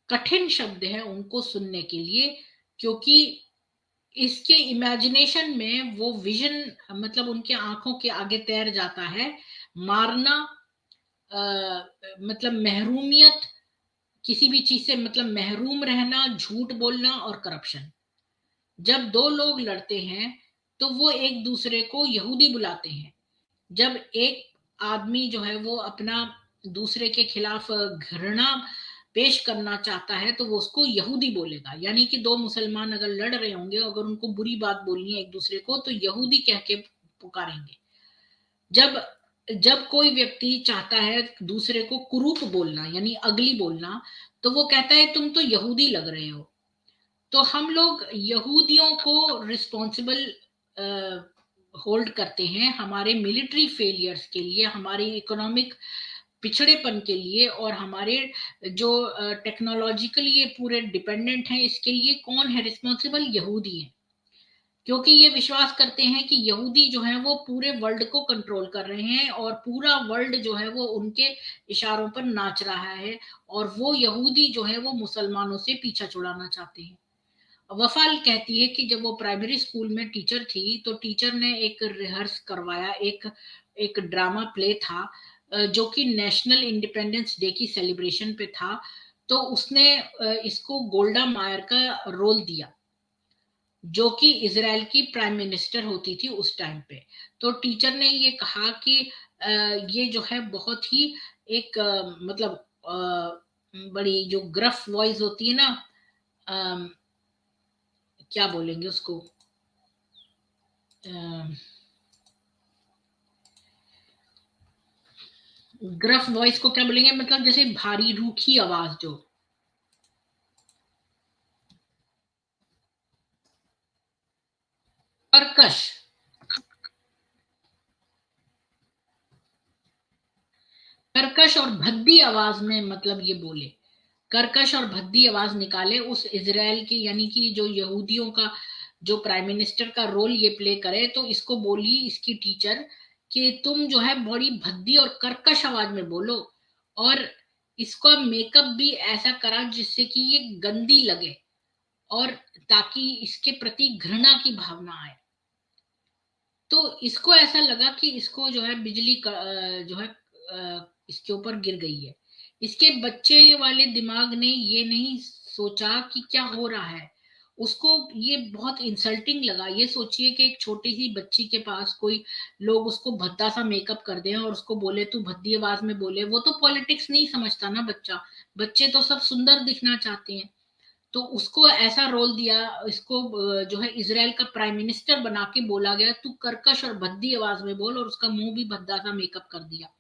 कठिन शब्द है उनको सुनने के लिए, क्योंकि इसके इमेजिनेशन में वो विजन, मतलब उनके आंखों के आगे तैर जाता है मारना, मतलब महरूमियत, किसी भी चीज से मतलब महरूम रहना, झूठ बोलना और करप्शन। जब दो लोग लड़ते हैं तो वो एक दूसरे को यहूदी बुलाते हैं। जब एक आदमी जो है वो अपना दूसरे के खिलाफ घृणा पेश करना चाहता है तो वो उसको यहूदी बोलेगा। यानी कि दो मुसलमान अगर लड़ रहे होंगे, अगर उनको बुरी बात बोलनी है एक दूसरे को, तो यहूदी कह के पुकारेंगे। जब जब कोई व्यक्ति चाहता है दूसरे को कुरूप बोलना यानी अगली बोलना, तो वो कहता है तुम तो यहूदी लग रहे हो। तो हम लोग यहूदियों को रिस्पॉन्सिबल होल्ड करते हैं हमारे मिलिट्री फेलियर्स के लिए, हमारे इकोनॉमिक पिछड़ेपन के लिए, और हमारे जो टेक्नोलॉजिकली ये पूरे डिपेंडेंट हैं इसके लिए कौन है रिस्पॉन्सिबल? यहूदी हैं। क्योंकि ये विश्वास करते हैं कि यहूदी जो है वो पूरे वर्ल्ड को कंट्रोल कर रहे हैं और पूरा वर्ल्ड जो है वो उनके इशारों पर नाच रहा है, और वो यहूदी जो है वो मुसलमानों से पीछा छुड़ाना चाहते हैं। वफाल कहती है कि जब वो प्राइमरी स्कूल में टीचर थी तो टीचर ने एक रिहर्स करवाया, एक एक ड्रामा प्ले था जो कि नेशनल इंडिपेंडेंस डे की सेलिब्रेशन पे था। तो उसने इसको गोल्डा मायर का रोल दिया, जो कि इज़राइल की प्राइम मिनिस्टर होती थी उस टाइम पे। तो टीचर ने ये कहा कि ये जो है बहुत ही एक मतलब बड़ी जो ग्रफ वॉइस होती है ना, अ, क्या बोलेंगे उसको, ग्रफ वॉइस को क्या बोलेंगे, मतलब जैसे भारी रूखी आवाज जो, कर्कश, कर्कश और भद्दी आवाज में मतलब ये बोले, कर्कश और भद्दी आवाज निकाले उस इजराइल की, यानी कि जो यहूदियों का जो प्राइम मिनिस्टर का रोल ये प्ले करे। तो इसको बोली इसकी टीचर कि तुम जो है बड़ी भद्दी और कर्कश आवाज में बोलो, और इसका मेकअप भी ऐसा करा जिससे कि ये गंदी लगे, और ताकि इसके प्रति घृणा की भावना आए। तो इसको ऐसा लगा कि इसको जो है बिजली जो है इसके ऊपर गिर गई है। इसके बच्चे वाले दिमाग ने ये नहीं सोचा कि क्या हो रहा है। उसको ये बहुत इंसल्टिंग लगा। ये सोचिए कि एक छोटी सी बच्ची के पास कोई लोग उसको भद्दा सा मेकअप कर दें और उसको बोले तू भद्दी आवाज में बोले। वो तो पॉलिटिक्स नहीं समझता ना बच्चा, बच्चे तो सब सुंदर दिखना चाहते हैं। तो उसको ऐसा रोल दिया, इसको जो है इजराइल का प्राइम मिनिस्टर बना के बोला गया तू कर्कश और भद्दी आवाज में बोल, और उसका मुंह भी भद्दा सा मेकअप कर दिया।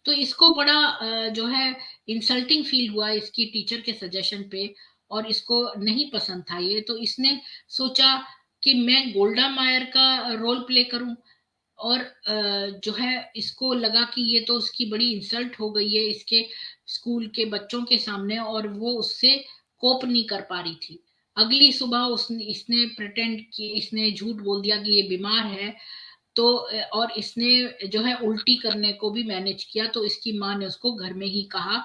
तो इसको बड़ा जो है इंसल्टिंग फील हुआ इसकी टीचर के सजेशन पे, और इसको नहीं पसंद था ये। तो इसने सोचा कि मैं गोल्डा मायर का रोल प्ले करूं, और जो है इसको लगा कि ये तो उसकी बड़ी इंसल्ट हो गई है इसके स्कूल के बच्चों के सामने, और वो उससे कोप नहीं कर पा रही थी। अगली सुबह उसने इसने प्रिटेंड कि इसने झूठ बोल दिया कि ये बीमार है। तो और इसने जो है उल्टी करने को भी मैनेज किया। तो इसकी माँ ने उसको घर में ही कहा,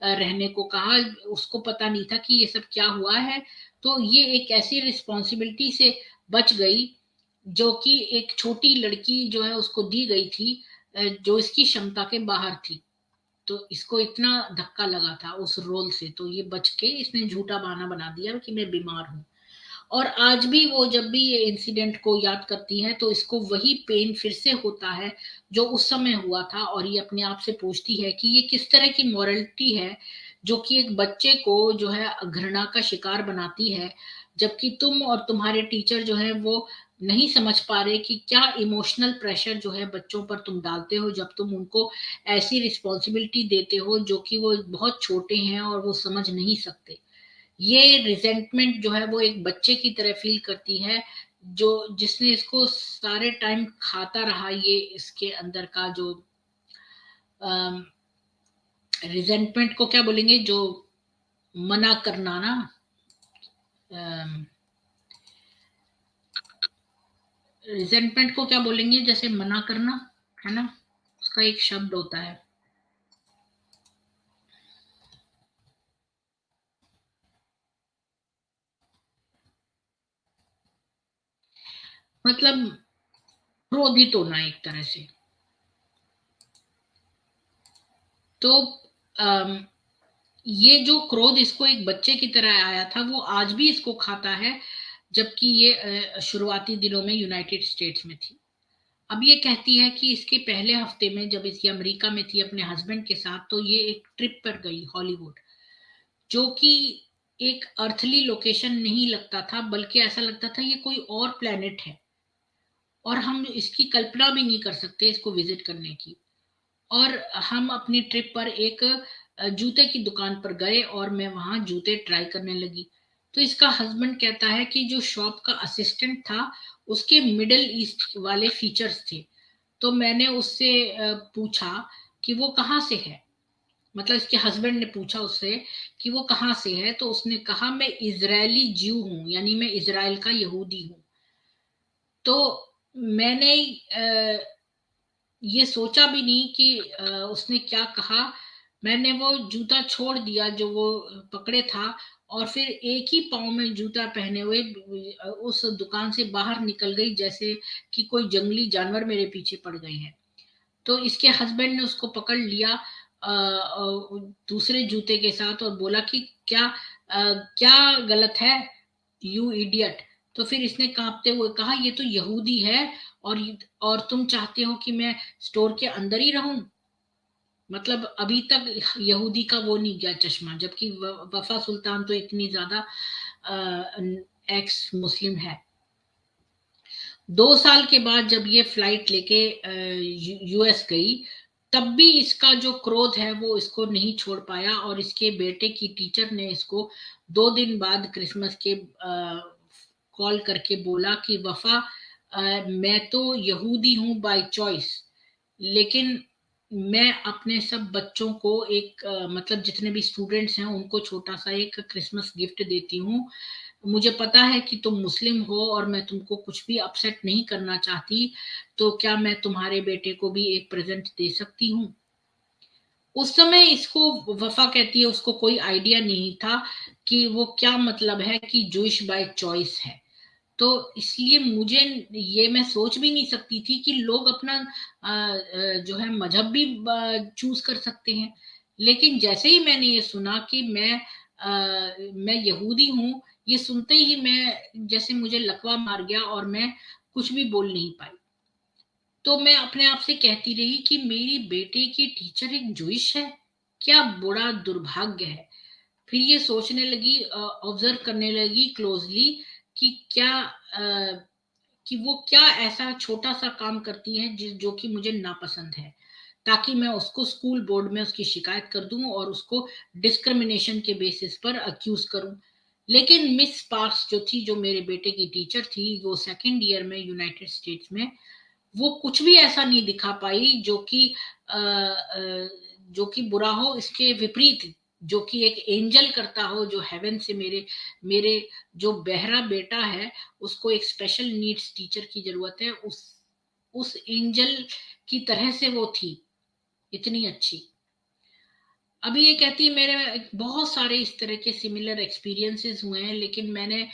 रहने को कहा। उसको पता नहीं था कि ये सब क्या हुआ है। तो ये एक ऐसी रिस्पॉन्सिबिलिटी से बच गई जो कि एक छोटी लड़की जो है उसको दी गई थी, जो इसकी क्षमता के बाहर थी। तो इसको इतना धक्का लगा था उस रोल से, तो ये बच के इसने झूठा बहाना बना दिया कि मैं बीमार हूं। और आज भी वो जब भी ये इंसिडेंट को याद करती है तो इसको वही पेन फिर से होता है जो उस समय हुआ था, और ये अपने आप से पूछती है कि ये किस तरह की मॉरलिटी है जो कि एक बच्चे को जो है घृणा का शिकार बनाती है, जबकि तुम और तुम्हारे टीचर जो है वो नहीं समझ पा रहे कि क्या इमोशनल प्रेशर जो है बच्चों पर तुम डालते हो जब तुम उनको ऐसी रिस्पॉन्सिबिलिटी देते हो जो कि वो बहुत छोटे हैं और वो समझ नहीं सकते। ये रिजेंटमेंट जो है वो एक बच्चे की तरह फील करती है, जो जिसने इसको सारे टाइम खाता रहा। ये इसके अंदर का जो रिजेंटमेंट को क्या बोलेंगे, जो मना करना ना, रिजेंटमेंट को क्या बोलेंगे, जैसे मना करना है ना, उसका एक शब्द होता है। मतलब क्रोधित होना एक तरह से। तो अम, ये जो क्रोध इसको एक बच्चे की तरह आया था वो आज भी इसको खाता है, जबकि ये शुरुआती दिनों में यूनाइटेड स्टेट्स में थी। अब ये कहती है कि इसके पहले हफ्ते में जब इसकी अमेरिका में थी अपने हस्बैंड के साथ, तो ये एक ट्रिप पर गई हॉलीवुड, जो कि एक अर्थली लोकेशन नहीं लगता था, बल्कि ऐसा लगता था ये कोई और प्लेनेट है, और हम इसकी कल्पना भी नहीं कर सकते इसको विजिट करने की। और हम अपनी ट्रिप पर एक जूते की दुकान पर गए और मैं वहां जूते ट्राई करने लगी। तो इसका हस्बैंड कहता है कि जो शॉप का असिस्टेंट था उसके मिडिल ईस्ट वाले फीचर्स थे। तो मैंने उससे पूछा कि वो कहाँ से है, मतलब इसके हस्बैंड ने पूछा उससे कि वो कहाँ से है। तो उसने कहा मैं इजरायली ज्यू हूँ, यानी मैं इजराइल का यहूदी हूँ। तो मैंने ये सोचा भी नहीं कि उसने क्या कहा। मैंने वो जूता छोड़ दिया जो वो पकड़े था, और फिर एक ही पाँव में जूता पहने हुए उस दुकान से बाहर निकल गई, जैसे कि कोई जंगली जानवर मेरे पीछे पड़ गए हैं। तो इसके हस्बैंड ने उसको पकड़ लिया, दूसरे जूते के साथ और बोला कि क्या गलत है, यू इडियट। तो फिर इसने कांपते हुए कहा, ये तो यहूदी है, और तुम चाहते हो कि मैं स्टोर के अंदर ही रहूं। मतलब अभी तक यहूदी का वो नहीं गया चश्मा, जबकि वफा सुल्तान तो इतनी ज्यादा एक्स मुस्लिम है। 2 साल के बाद जब ये फ्लाइट लेके यूएस गई, तब भी इसका जो क्रोध है वो इसको नहीं छोड़ पाया, और इसके बेटे की टीचर ने इसको 2 दिन बाद क्रिसमस के कॉल करके बोला कि वफा, मैं तो यहूदी हूं बाय चॉइस, लेकिन मैं अपने सब बच्चों को एक मतलब जितने भी स्टूडेंट्स हैं उनको छोटा सा एक क्रिसमस गिफ्ट देती हूँ। मुझे पता है कि तुम मुस्लिम हो और मैं तुमको कुछ भी अपसेट नहीं करना चाहती, तो क्या मैं तुम्हारे बेटे को भी एक प्रेजेंट दे सकती हूँ। उस समय इसको, वफा कहती है, उसको कोई आइडिया नहीं था कि वो क्या मतलब है कि जूइश बाय चॉइस है। तो इसलिए मुझे, ये मैं सोच भी नहीं सकती थी कि लोग अपना जो है मजहब भी चूज कर सकते हैं। लेकिन जैसे ही मैंने ये सुना कि मैं यहूदी हूँ, ये सुनते ही मैं, जैसे मुझे लकवा मार गया और मैं कुछ भी बोल नहीं पाई। तो मैं अपने आप से कहती रही कि मेरी बेटे की टीचर एक जूइश है, क्या बुरा दुर्भाग्य है। फिर ये सोचने लगी, ऑब्जर्व करने लगी क्लोजली कि कि वो क्या ऐसा छोटा सा काम करती है जो कि मुझे नापसंद है, ताकि मैं उसको स्कूल बोर्ड में उसकी शिकायत कर दूं और उसको डिस्क्रिमिनेशन के बेसिस पर अक्यूज करूं। लेकिन मिस पार्क्स जो थी, जो मेरे बेटे की टीचर थी, वो सेकेंड ईयर में यूनाइटेड स्टेट्स में, वो कुछ भी ऐसा नहीं दिखा पाई जो कि बुरा हो, इसके विपरीत, जो कि एक एंजल करता हो, जो हेवन से मेरे मेरे जो बहरा बेटा है उसको एक स्पेशल नीड्स टीचर की जरूरत है, उस एंजल की तरह से वो थी, इतनी अच्छी। अभी ये कहती है, मेरे बहुत सारे इस तरह के सिमिलर एक्सपीरियंसेस हुए हैं, लेकिन मैंने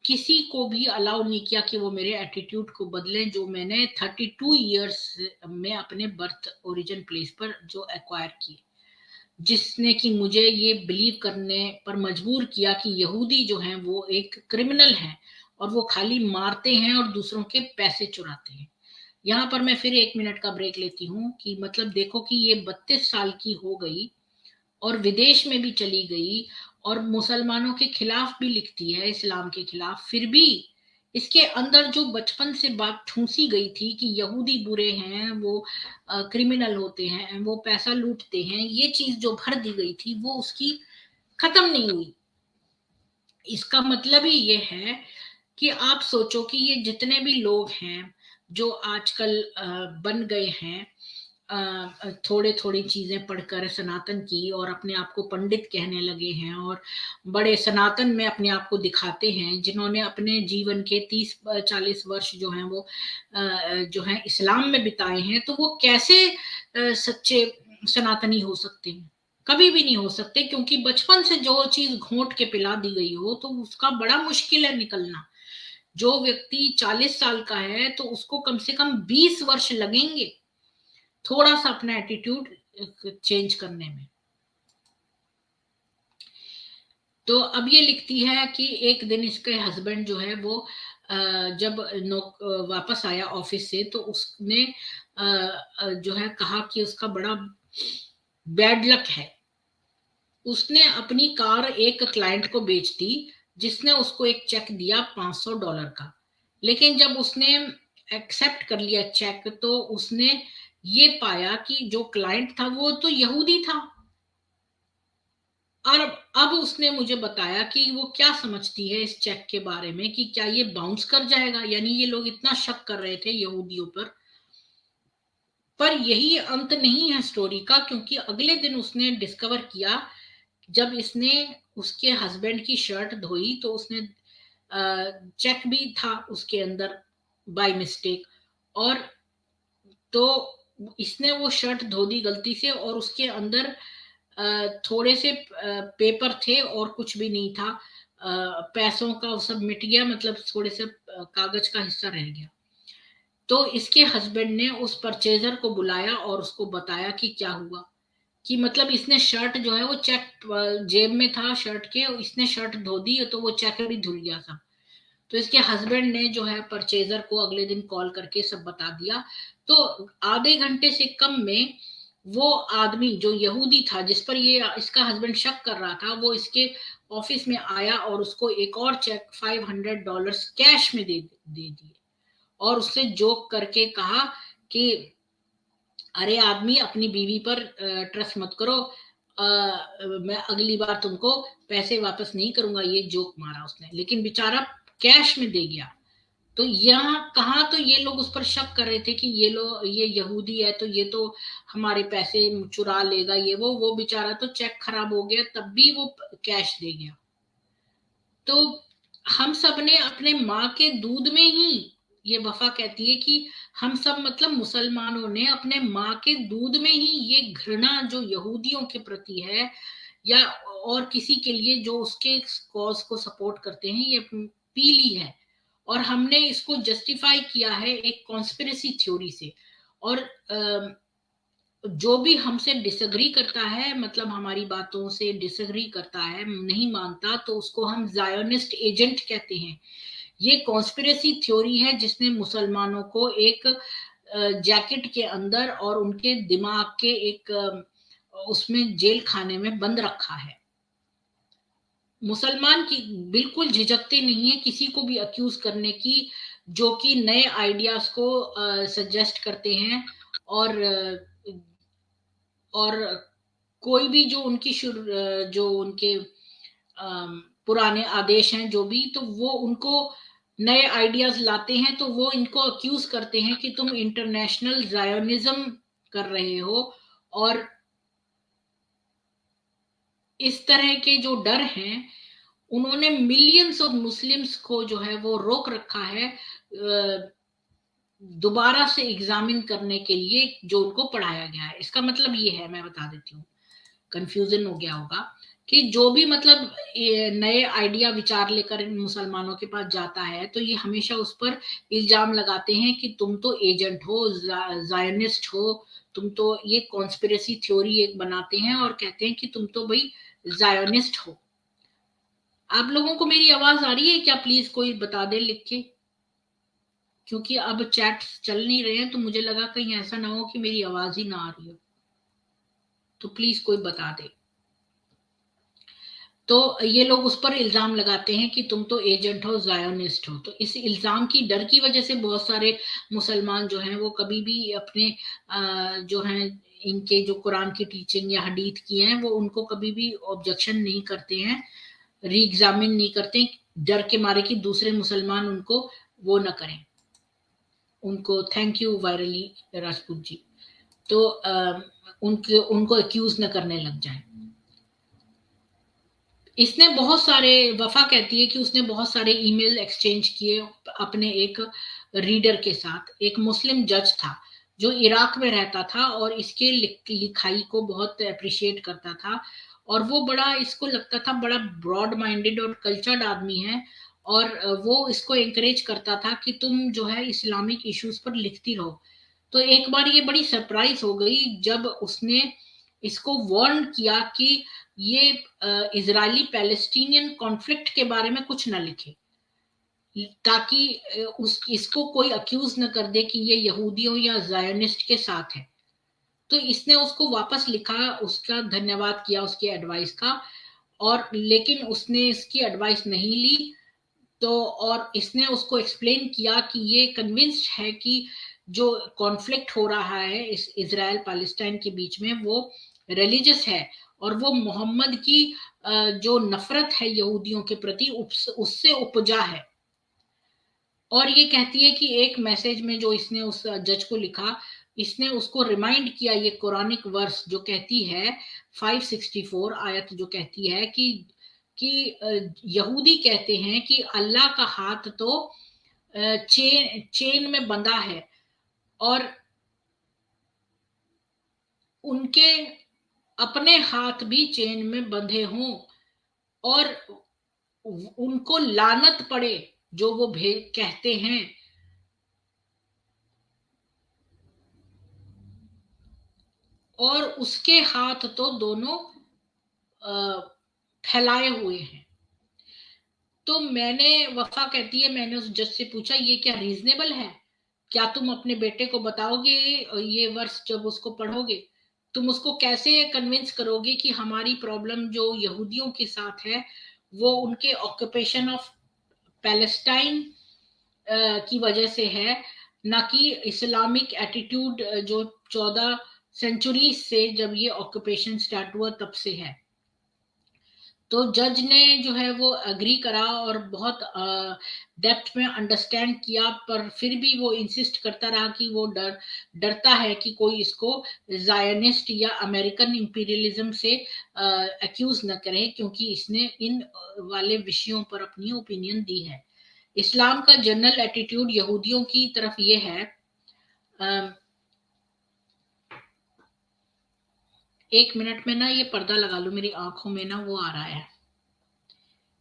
किसी को भी अलाउ नहीं किया कि वो मेरे एटीट्यूड को बदले, जो मैंने 32 ईयर्स में अपने बर्थ ओरिजिन प्लेस पर जो एक्वायर किए, जिसने कि मुझे ये बिलीव करने पर मजबूर किया कि यहूदी जो हैं वो एक क्रिमिनल हैं, और वो खाली मारते हैं और दूसरों के पैसे चुराते हैं। यहाँ पर मैं फिर 1 मिनट का ब्रेक लेती हूँ कि मतलब देखो कि ये 32 साल की हो गई और विदेश में भी चली गई, और मुसलमानों के खिलाफ भी लिखती है, इस्लाम के खिलाफ, फिर भी इसके अंदर जो बचपन से बात ठूसी गई थी कि यहूदी बुरे हैं, वो क्रिमिनल होते हैं, वो पैसा लूटते हैं, ये चीज जो भर दी गई थी वो उसकी खत्म नहीं हुई। इसका मतलब ही ये है कि आप सोचो कि ये जितने भी लोग हैं जो आजकल बन गए हैं, थोड़े थोड़ी चीजें पढ़कर सनातन की, और अपने आप को पंडित कहने लगे हैं, और बड़े सनातन में अपने आप को दिखाते हैं, जिन्होंने अपने जीवन के 30-40 वर्ष जो हैं वो जो है इस्लाम में बिताए हैं, तो वो कैसे सच्चे सनातनी हो सकते हैं। कभी भी नहीं हो सकते, क्योंकि बचपन से जो चीज घोंट के पिला दी गई हो तो उसका बड़ा मुश्किल है निकलना। जो व्यक्ति 40 साल का है तो उसको कम से कम 20 वर्ष लगेंगे थोड़ा सा अपना एटीट्यूड चेंज करने में। तो अब ये लिखती है कि एक दिन इसके हस्बैंड जो है वो जब वापस आया ऑफिस से, तो उसने जो है कहा कि उसका बड़ा बैड लक है। उसने अपनी कार एक क्लाइंट को बेच दी, जिसने उसको एक चेक दिया $500 का। लेकिन जब उसने एक्सेप्ट कर लिया चेक, तो उसने ये पाया कि जो क्लाइंट था वो तो यहूदी था। और अब उसने मुझे बताया कि वो क्या समझती है इस चेक के बारे में, कि क्या ये बाउंस कर जाएगा। यानी ये लोग इतना शक कर रहे थे यहूदियों पर यही अंत नहीं है स्टोरी का, क्योंकि अगले दिन उसने डिस्कवर किया, जब इसने उसके हस्बैंड की शर्ट धोई, तो उसने चेक भी था उसके अंदर बाय मिस्टेक। और तो इसने वो शर्ट धो दी गलती से, और उसके अंदर थोड़े से पेपर थे और कुछ भी नहीं था। पैसों का वो सब मिट गया, मतलब थोड़े से कागज का हिस्सा रह गया। तो इसके हस्बैंड ने उस परचेजर को बुलाया और उसको बताया कि क्या हुआ, कि मतलब इसने शर्ट जो है वो चेक जेब में था शर्ट के, इसने शर्ट धो दी तो वो चेक भी धुल गया था। तो इसके हस्बैंड ने जो है परचेजर को अगले दिन कॉल करके सब बता दिया। तो आधे घंटे से कम में वो आदमी जो यहूदी था जिस पर ये इसका हस्बैंड शक कर रहा था, वो इसके ऑफिस में आया और उसको एक और चेक $500 कैश में दे दिए और उससे जोक करके कहा कि अरे आदमी, अपनी बीवी पर ट्रस्ट मत करो, मैं अगली बार तुमको पैसे वापस नहीं करूंगा। ये जोक मारा उसने, लेकिन बेचारा कैश में दे गया। तो यहाँ कहा, तो ये लोग उस पर शक कर रहे थे कि ये यहूदी है तो ये तो हमारे पैसे चुरा लेगा, ये वो बेचारा तो चेक खराब हो गया तब भी वो कैश दे गया। तो हम सब ने अपने माँ के दूध में ही, ये वफा कहती है कि हम सब मतलब मुसलमानों ने अपने माँ के दूध में ही ये घृणा जो यहूदियों के प्रति है या और किसी के लिए जो उसके कॉज को सपोर्ट करते हैं, ये पी ली है। और हमने इसको जस्टिफाई किया है एक कॉन्स्पिरेसी थ्योरी से। और जो भी हमसे डिसएग्री करता है, मतलब हमारी बातों से डिसएग्री करता है, नहीं मानता, तो उसको हम जायोनिस्ट एजेंट कहते हैं। ये कॉन्स्पिरेसी थ्योरी है जिसने मुसलमानों को एक जैकेट के अंदर और उनके दिमाग के एक उसमें जेल खाने में बंद रखा है। मुसलमान की बिल्कुल झिझकते नहीं है किसी को भी अक्यूज करने की जो कि नए आइडियाज को सजेस्ट करते हैं। और और कोई भी जो उनकी जो उनके पुराने आदेश हैं जो भी, तो वो उनको नए आइडियाज लाते हैं तो वो इनको अक्यूज करते हैं कि तुम इंटरनेशनल जायोनिज्म कर रहे हो। और इस तरह के जो डर हैं, उन्होंने मिलियंस ऑफ मुस्लिम्स को जो है वो रोक रखा है दोबारा से एग्जामिन करने के लिए जो उनको पढ़ाया गया है। इसका मतलब ये है, मैं बता देती हूँ, कंफ्यूजन हो गया होगा, कि जो भी मतलब नए आइडिया विचार लेकर मुसलमानों के पास जाता है तो ये हमेशा उस पर इल्जाम लगाते हैं कि तुम तो एजेंट हो, जायनिस्ट हो, तुम तो, ये कॉन्स्पिरेसी थ्योरी एक बनाते हैं और कहते हैं कि तुम तो भाई जायनिस्ट हो। आप लोगों को मेरी आवाज आ रही है क्या? प्लीज कोई बता दे लिख के, क्योंकि अब चैट चल नहीं रहे हैं तो मुझे लगा कहीं ऐसा ना हो कि मेरी आवाज ही ना आ रही हो। तो प्लीज कोई बता दे। तो ये लोग उस पर इल्जाम लगाते हैं कि तुम तो एजेंट हो, जायोनिस्ट हो। तो इस इल्जाम की डर की वजह से बहुत सारे मुसलमान जो हैं वो कभी भी अपने जो हैं इनके जो कुरान की टीचिंग या हदीत की हैं वो उनको कभी भी ऑब्जेक्शन नहीं करते हैं, री एग्जामिन नहीं करते, डर के मारे कि दूसरे मुसलमान उनको वो न करें, उनको, thank you virally Rajput ji, तो उनके उनको अक्यूज न करने लग जाए। इसने बहुत सारे, वफा कहती है कि उसने बहुत सारे ईमेल एक्सचेंज किए अपने एक रीडर के साथ। एक मुस्लिम जज था जो इराक में रहता था और इसके लिखाई को बहुत अप्रिशिएट करता था। और वो बड़ा, इसको लगता था बड़ा ब्रॉड माइंडेड और कल्चर्ड आदमी है। और वो इसको एंकरेज करता था कि तुम जो है इस्लामिक इश्यूज पर लिखती रहो। तो एक बार ये बड़ी सरप्राइज हो गई जब उसने इसको वार्न किया कि ये इजरायली पैलेस्टीनियन कॉन्फ्लिक्ट के बारे में कुछ ना लिखे, ताकि उस इसको कोई अक्यूज न कर दे कि ये यहूदियों या जायोनिस्ट के साथ है। तो इसने उसको वापस लिखा, उसका धन्यवाद किया उसकी एडवाइस का, और लेकिन उसने इसकी एडवाइस नहीं ली। तो और इसने उसको एक्सप्लेन किया कि ये कन्विंस्ड है कि जो कॉन्फ्लिक्ट हो रहा है इस इजराइल पैलेस्टाइन के बीच में वो रिलीजियस है, और वो मोहम्मद की जो नफरत है यहूदियों के प्रति उससे उपजा है। और ये कहती है कि एक मैसेज में जो इसने उस जज को लिखा, इसने उसको रिमाइंड किया ये कुरानिक वर्स जो कहती है 564 आयत जो कहती है यहूदी कहते हैं कि अल्लाह का हाथ तो चेन में बंधा है और उनके अपने हाथ भी चेन में बंधे हों और उनको लानत पड़े जो वो कहते हैं। और उसके हाथ तो दोनों फैलाए हुए हैं। तो वफा कहती है, मैंने उस जज से पूछा ये क्या रीजनेबल है? क्या तुम अपने बेटे को बताओगे ये वर्ष? जब उसको पढ़ोगे तुम उसको कैसे कन्विंस करोगे कि हमारी प्रॉब्लम जो यहूदियों के साथ है वो उनके ऑक्यूपेशन ऑफ पैलेस्टाइन की वजह से है, ना कि इस्लामिक एटीट्यूड जो 14 सेंचुरी से जब ये ऑक्यूपेशन स्टार्ट हुआ तब से है। तो जज ने जो है वो अग्री करा और बहुत डेप्थ में अंडरस्टैंड किया, पर फिर भी वो इंसिस्ट करता रहा कि वो डरता है कि कोई इसको जायनिस्ट या अमेरिकन इंपीरियलिज्म से अक्यूज न करे, क्योंकि इसने इन वाले विषयों पर अपनी ओपिनियन दी है। इस्लाम का जनरल एटीट्यूड यहूदियों की तरफ ये है, एक मिनट में ना ये पर्दा लगा लो, मेरी आंखों में ना वो आ रहा है,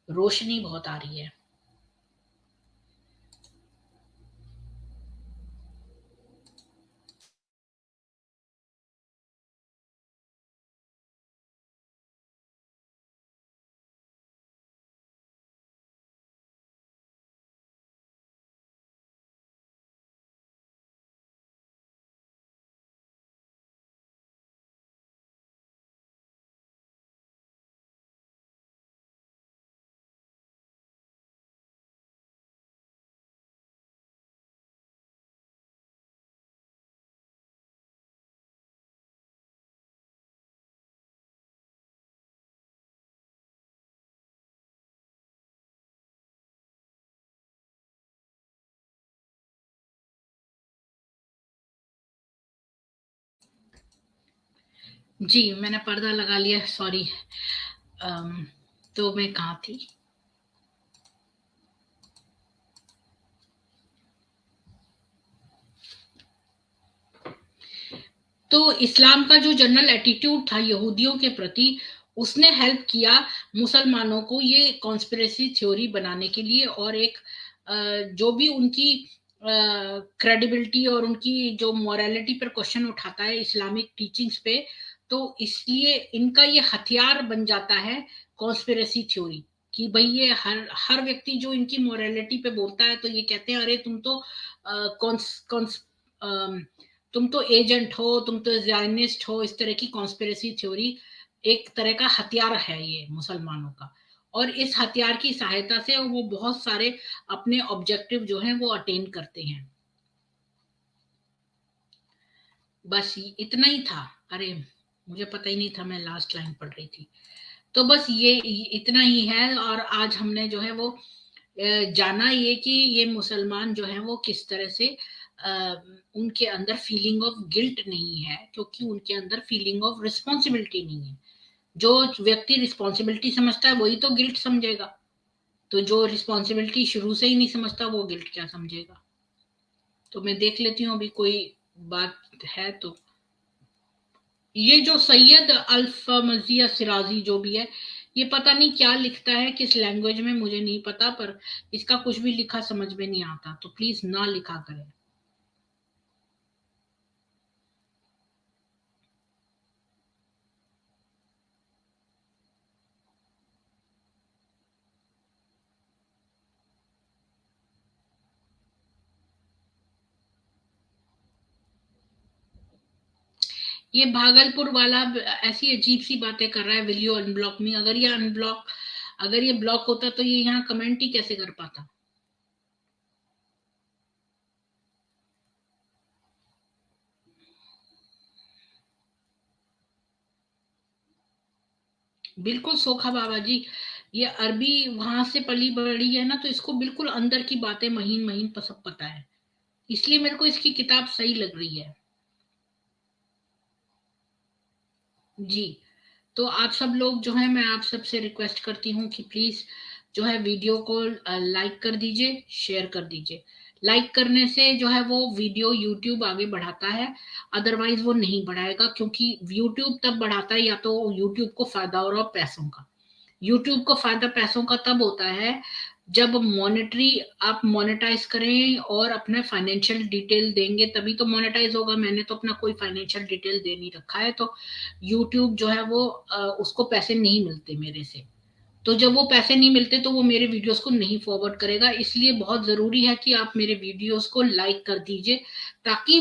रोशनी बहुत आ रही है। जी, मैंने पर्दा लगा लिया, सॉरी। तो मैं कहाँ थी? तो इस्लाम का जो जनरल एटीट्यूड था यहूदियों के प्रति, उसने हेल्प किया मुसलमानों को ये कॉन्स्पिरेसी थ्योरी बनाने के लिए, और एक जो भी उनकी क्रेडिबिलिटी और उनकी जो मोरालिटी पर क्वेश्चन उठाता है इस्लामिक टीचिंग्स पे, तो इसलिए इनका ये हथियार बन जाता है कॉन्स्पिरेसी थ्योरी, कि भाई ये हर व्यक्ति जो इनकी मोरालिटी पे बोलता है तो ये कहते हैं अरे तुम तो कॉन्स कॉन्स तुम तो एजेंट हो, तुम तो जायनिस्ट हो। इस तरह की कॉन्स्पिरेसी थ्योरी एक तरह का हथियार है ये मुसलमानों का, और इस हथियार की सहायता से वो बहुत सारे अपने ऑब्जेक्टिव जो हैं वो अटेन करते हैं। बस इतना ही था। अरे मुझे पता ही नहीं था, मैं लास्ट लाइन पढ़ रही थी। तो बस ये इतना ही है, और आज हमने जो है वो जाना ये कि ये मुसलमान जो है वो किस तरह से उनके अंदर फीलिंग ऑफ गिल्ट नहीं है, क्योंकि उनके अंदर फीलिंग ऑफ रिस्पॉन्सिबिलिटी नहीं है। जो व्यक्ति रिस्पॉन्सिबिलिटी समझता है वही तो गिल्ट समझेगा, तो जो रिस्पॉन्सिबिलिटी शुरू से ही नहीं समझता वो गिल्ट क्या समझेगा। तो मैं देख लेती हूँ अभी कोई बात है तो। ये जो सैयद अल्फमजिया सिराजी जो भी है, ये पता नहीं क्या लिखता है, किस लैंग्वेज में मुझे नहीं पता, पर इसका कुछ भी लिखा समझ में नहीं आता, तो प्लीज ना लिखा करें। ये भागलपुर वाला ऐसी अजीब सी बातें कर रहा है, विल यू अनब्लॉक मी? अगर ये ब्लॉक होता तो ये यहाँ कमेंट ही कैसे कर पाता? बिल्कुल सोखा बाबा जी, ये अरबी वहां से पली बड़ी है ना, तो इसको बिल्कुल अंदर की बातें महीन महीन सब पता है, इसलिए मेरे को इसकी किताब सही लग रही है। जी। तो आप सब लोग जो है, मैं आप सबसे रिक्वेस्ट करती हूँ कि प्लीज जो है वीडियो को लाइक कर दीजिए, शेयर कर दीजिए। लाइक करने से जो है वो वीडियो यूट्यूब आगे बढ़ाता है, अदरवाइज वो नहीं बढ़ाएगा, क्योंकि यूट्यूब तब बढ़ाता है या तो यूट्यूब को फायदा हो रहा हो पैसों का। यूट्यूब को फायदा पैसों का तब होता है जब मॉनेटरी आप मोनेटाइज करें और अपने फाइनेंशियल डिटेल देंगे तभी तो मोनेटाइज होगा। मैंने तो अपना कोई फाइनेंशियल डिटेल दे नहीं रखा है, तो यूट्यूब जो है वो उसको पैसे नहीं मिलते मेरे से। तो जब वो पैसे नहीं मिलते तो वो मेरे वीडियोस को नहीं फॉरवर्ड करेगा। इसलिए बहुत जरूरी है कि आप मेरे वीडियोस को लाइक कर दीजिए, ताकि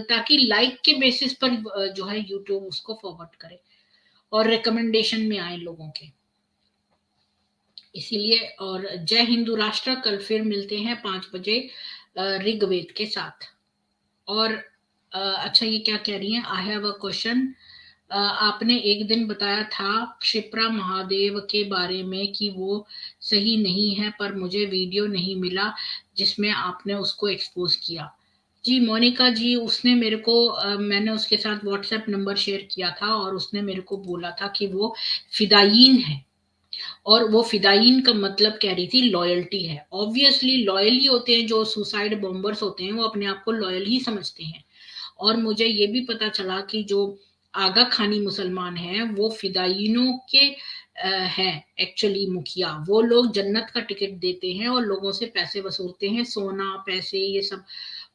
ताकि लाइक के बेसिस पर जो है यूट्यूब उसको फॉरवर्ड करे और रिकमेंडेशन में आए लोगों के। इसीलिए, और जय हिंदू राष्ट्र, कल फिर मिलते हैं 5 बजे ऋग्वेद के साथ। और अच्छा, ये क्या कह रही हैं, आई हैव अ क्वेश्चन। आपने एक दिन बताया था क्षिप्रा महादेव के बारे में कि वो सही नहीं है, पर मुझे वीडियो नहीं मिला जिसमें आपने उसको एक्सपोज किया। जी मोनिका जी, उसने मेरे को मैंने उसके साथ व्हाट्सएप नंबर शेयर किया था और उसने मेरे को बोला था कि वो फिदायीन है, और वो फिदायीन का मतलब कह रही थी लॉयल्टी है। ऑब्वियसली लॉयल ही होते हैं जो सुसाइड बॉम्बर्स होते हैं, वो अपने आप को लॉयल ही समझते हैं। और मुझे ये भी पता चला कि जो आगा खानी मुसलमान हैं वो फिदायीनों के हैं एक्चुअली मुखिया। वो लोग जन्नत का टिकट देते हैं और लोगों से पैसे वसूलते हैं, सोना पैसे ये सब।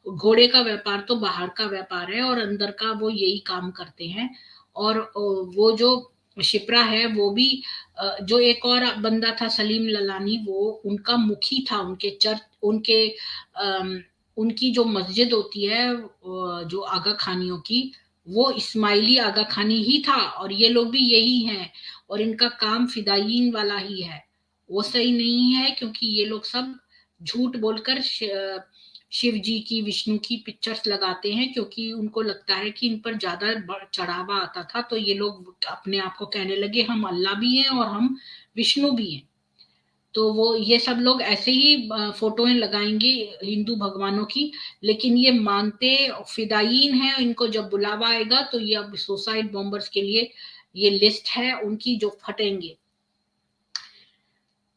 घोड़े का व्यापार तो बाहर का व्यापार है और अंदर का वो यही काम करते हैं। और वो जो शिप्रा है वो भी जो एक और बंदा था सलीम ललानी, वो उनका मुखी था, उनके चर्च, उनके उनकी जो मस्जिद होती है जो आगा खानियों की, वो इस्माइली आगा खानी ही था, और ये लोग भी यही हैं। और इनका काम फिदायीन वाला ही है। वो सही नहीं है क्योंकि ये लोग सब झूठ बोलकर शिव जी की, विष्णु की पिक्चर्स लगाते हैं, क्योंकि उनको लगता है कि इन पर ज्यादा चढ़ावा आता था, तो ये लोग अपने आप को कहने लगे हम अल्लाह भी हैं और हम विष्णु भी हैं। तो वो ये सब लोग ऐसे ही फोटोएं लगाएंगे हिंदू भगवानों की, लेकिन ये मानते फिदायीन हैं। इनको जब बुलावा आएगा तो ये अब सुसाइड बॉम्बर्स के लिए ये लिस्ट है उनकी जो फटेंगे।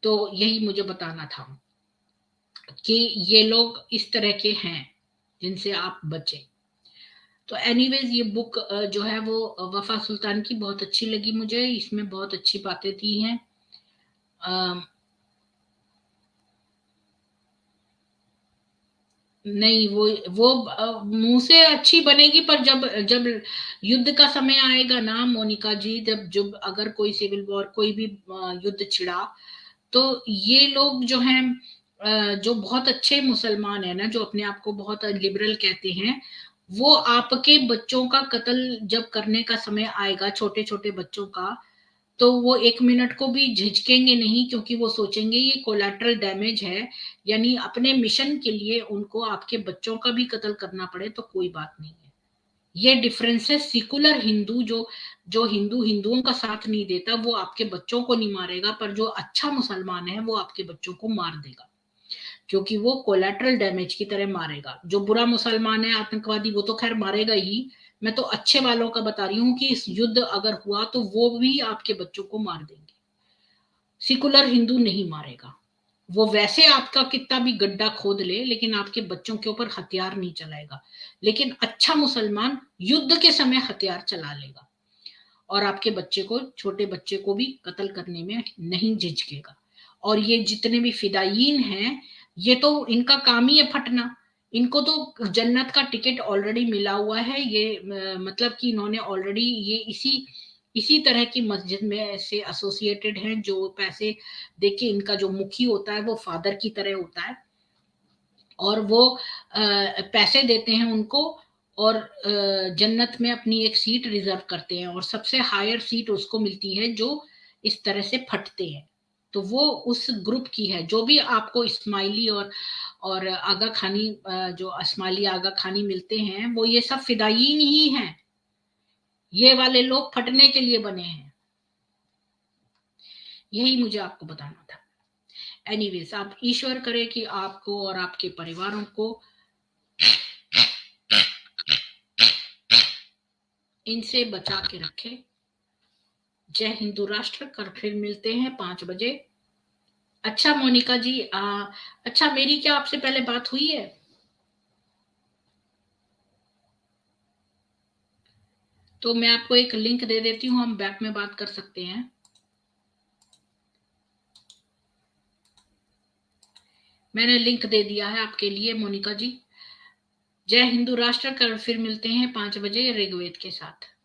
तो यही मुझे बताना था कि ये लोग इस तरह के हैं जिनसे आप बचें। तो एनीवेज, ये बुक जो है वो वफा सुल्तान की बहुत अच्छी लगी मुझे। इसमें बहुत अच्छी बातें दी हैं। नहीं, वो मुंह से अच्छी बनेगी, पर जब जब युद्ध का समय आएगा ना मोनिका जी, जब जब अगर कोई सिविल वॉर, कोई भी युद्ध छिड़ा, तो ये लोग जो हैं जो बहुत अच्छे मुसलमान है ना, जो अपने आप को बहुत लिबरल कहते हैं, वो आपके बच्चों का कत्ल जब करने का समय आएगा, छोटे छोटे बच्चों का, तो वो 1 मिनट को भी झिझकेंगे नहीं, क्योंकि वो सोचेंगे ये कोलैटरल डैमेज है। यानी अपने मिशन के लिए उनको आपके बच्चों का भी कत्ल करना पड़े तो कोई बात नहीं है। ये डिफरेंस है। सिकुलर हिंदू जो जो हिंदू हिंदुओं का साथ नहीं देता वो आपके बच्चों को नहीं मारेगा, पर जो अच्छा मुसलमान है वो आपके बच्चों को मार देगा, क्योंकि वो कोलैटरल डैमेज की तरह मारेगा। जो बुरा मुसलमान है आतंकवादी, वो तो खैर मारेगा ही। मैं तो अच्छे वालों का बता रही हूँ कि इस युद्ध अगर हुआ तो वो भी आपके बच्चों को मार देंगे। सिकुलर हिंदू नहीं मारेगा। वो वैसे आपका कितना भी गड्ढा खोद ले, लेकिन आपके बच्चों के ऊपर हथियार नहीं चलाएगा। लेकिन अच्छा मुसलमान युद्ध के समय हथियार चला लेगा और आपके बच्चे को, छोटे बच्चे को भी कत्ल करने में नहीं झिझकेगा। और ये जितने भी फिदायीन हैं, ये तो इनका काम ही है फटना। इनको तो जन्नत का टिकट ऑलरेडी मिला हुआ है। ये मतलब कि इन्होंने ऑलरेडी ये इसी इसी तरह की मस्जिद में से एसोसिएटेड हैं, जो पैसे देके, इनका जो मुखी होता है वो फादर की तरह होता है, और वो पैसे देते हैं उनको, और जन्नत में अपनी एक सीट रिजर्व करते हैं, और सबसे हायर सीट उसको मिलती है जो इस तरह से फटते हैं। तो वो उस ग्रुप की है। जो भी आपको इस्माइली और आगा खानी, जो इस्माइली आगा खानी मिलते हैं, वो ये सब फिदायीन ही हैं। ये वाले लोग फटने के लिए बने हैं। यही मुझे आपको बताना था। एनीवेज, आप ईश्वर करे कि आपको और आपके परिवारों को इनसे बचा के रखे। जय हिंदू राष्ट्र। कल फिर मिलते हैं 5 बजे। अच्छा मोनिका जी, अच्छा, मेरी क्या आपसे पहले बात हुई है? तो मैं आपको एक लिंक दे देती हूँ, हम बैक में बात कर सकते हैं। मैंने लिंक दे दिया है आपके लिए मोनिका जी। जय हिंदू राष्ट्र। कल फिर मिलते हैं 5 बजे ऋग्वेद के साथ।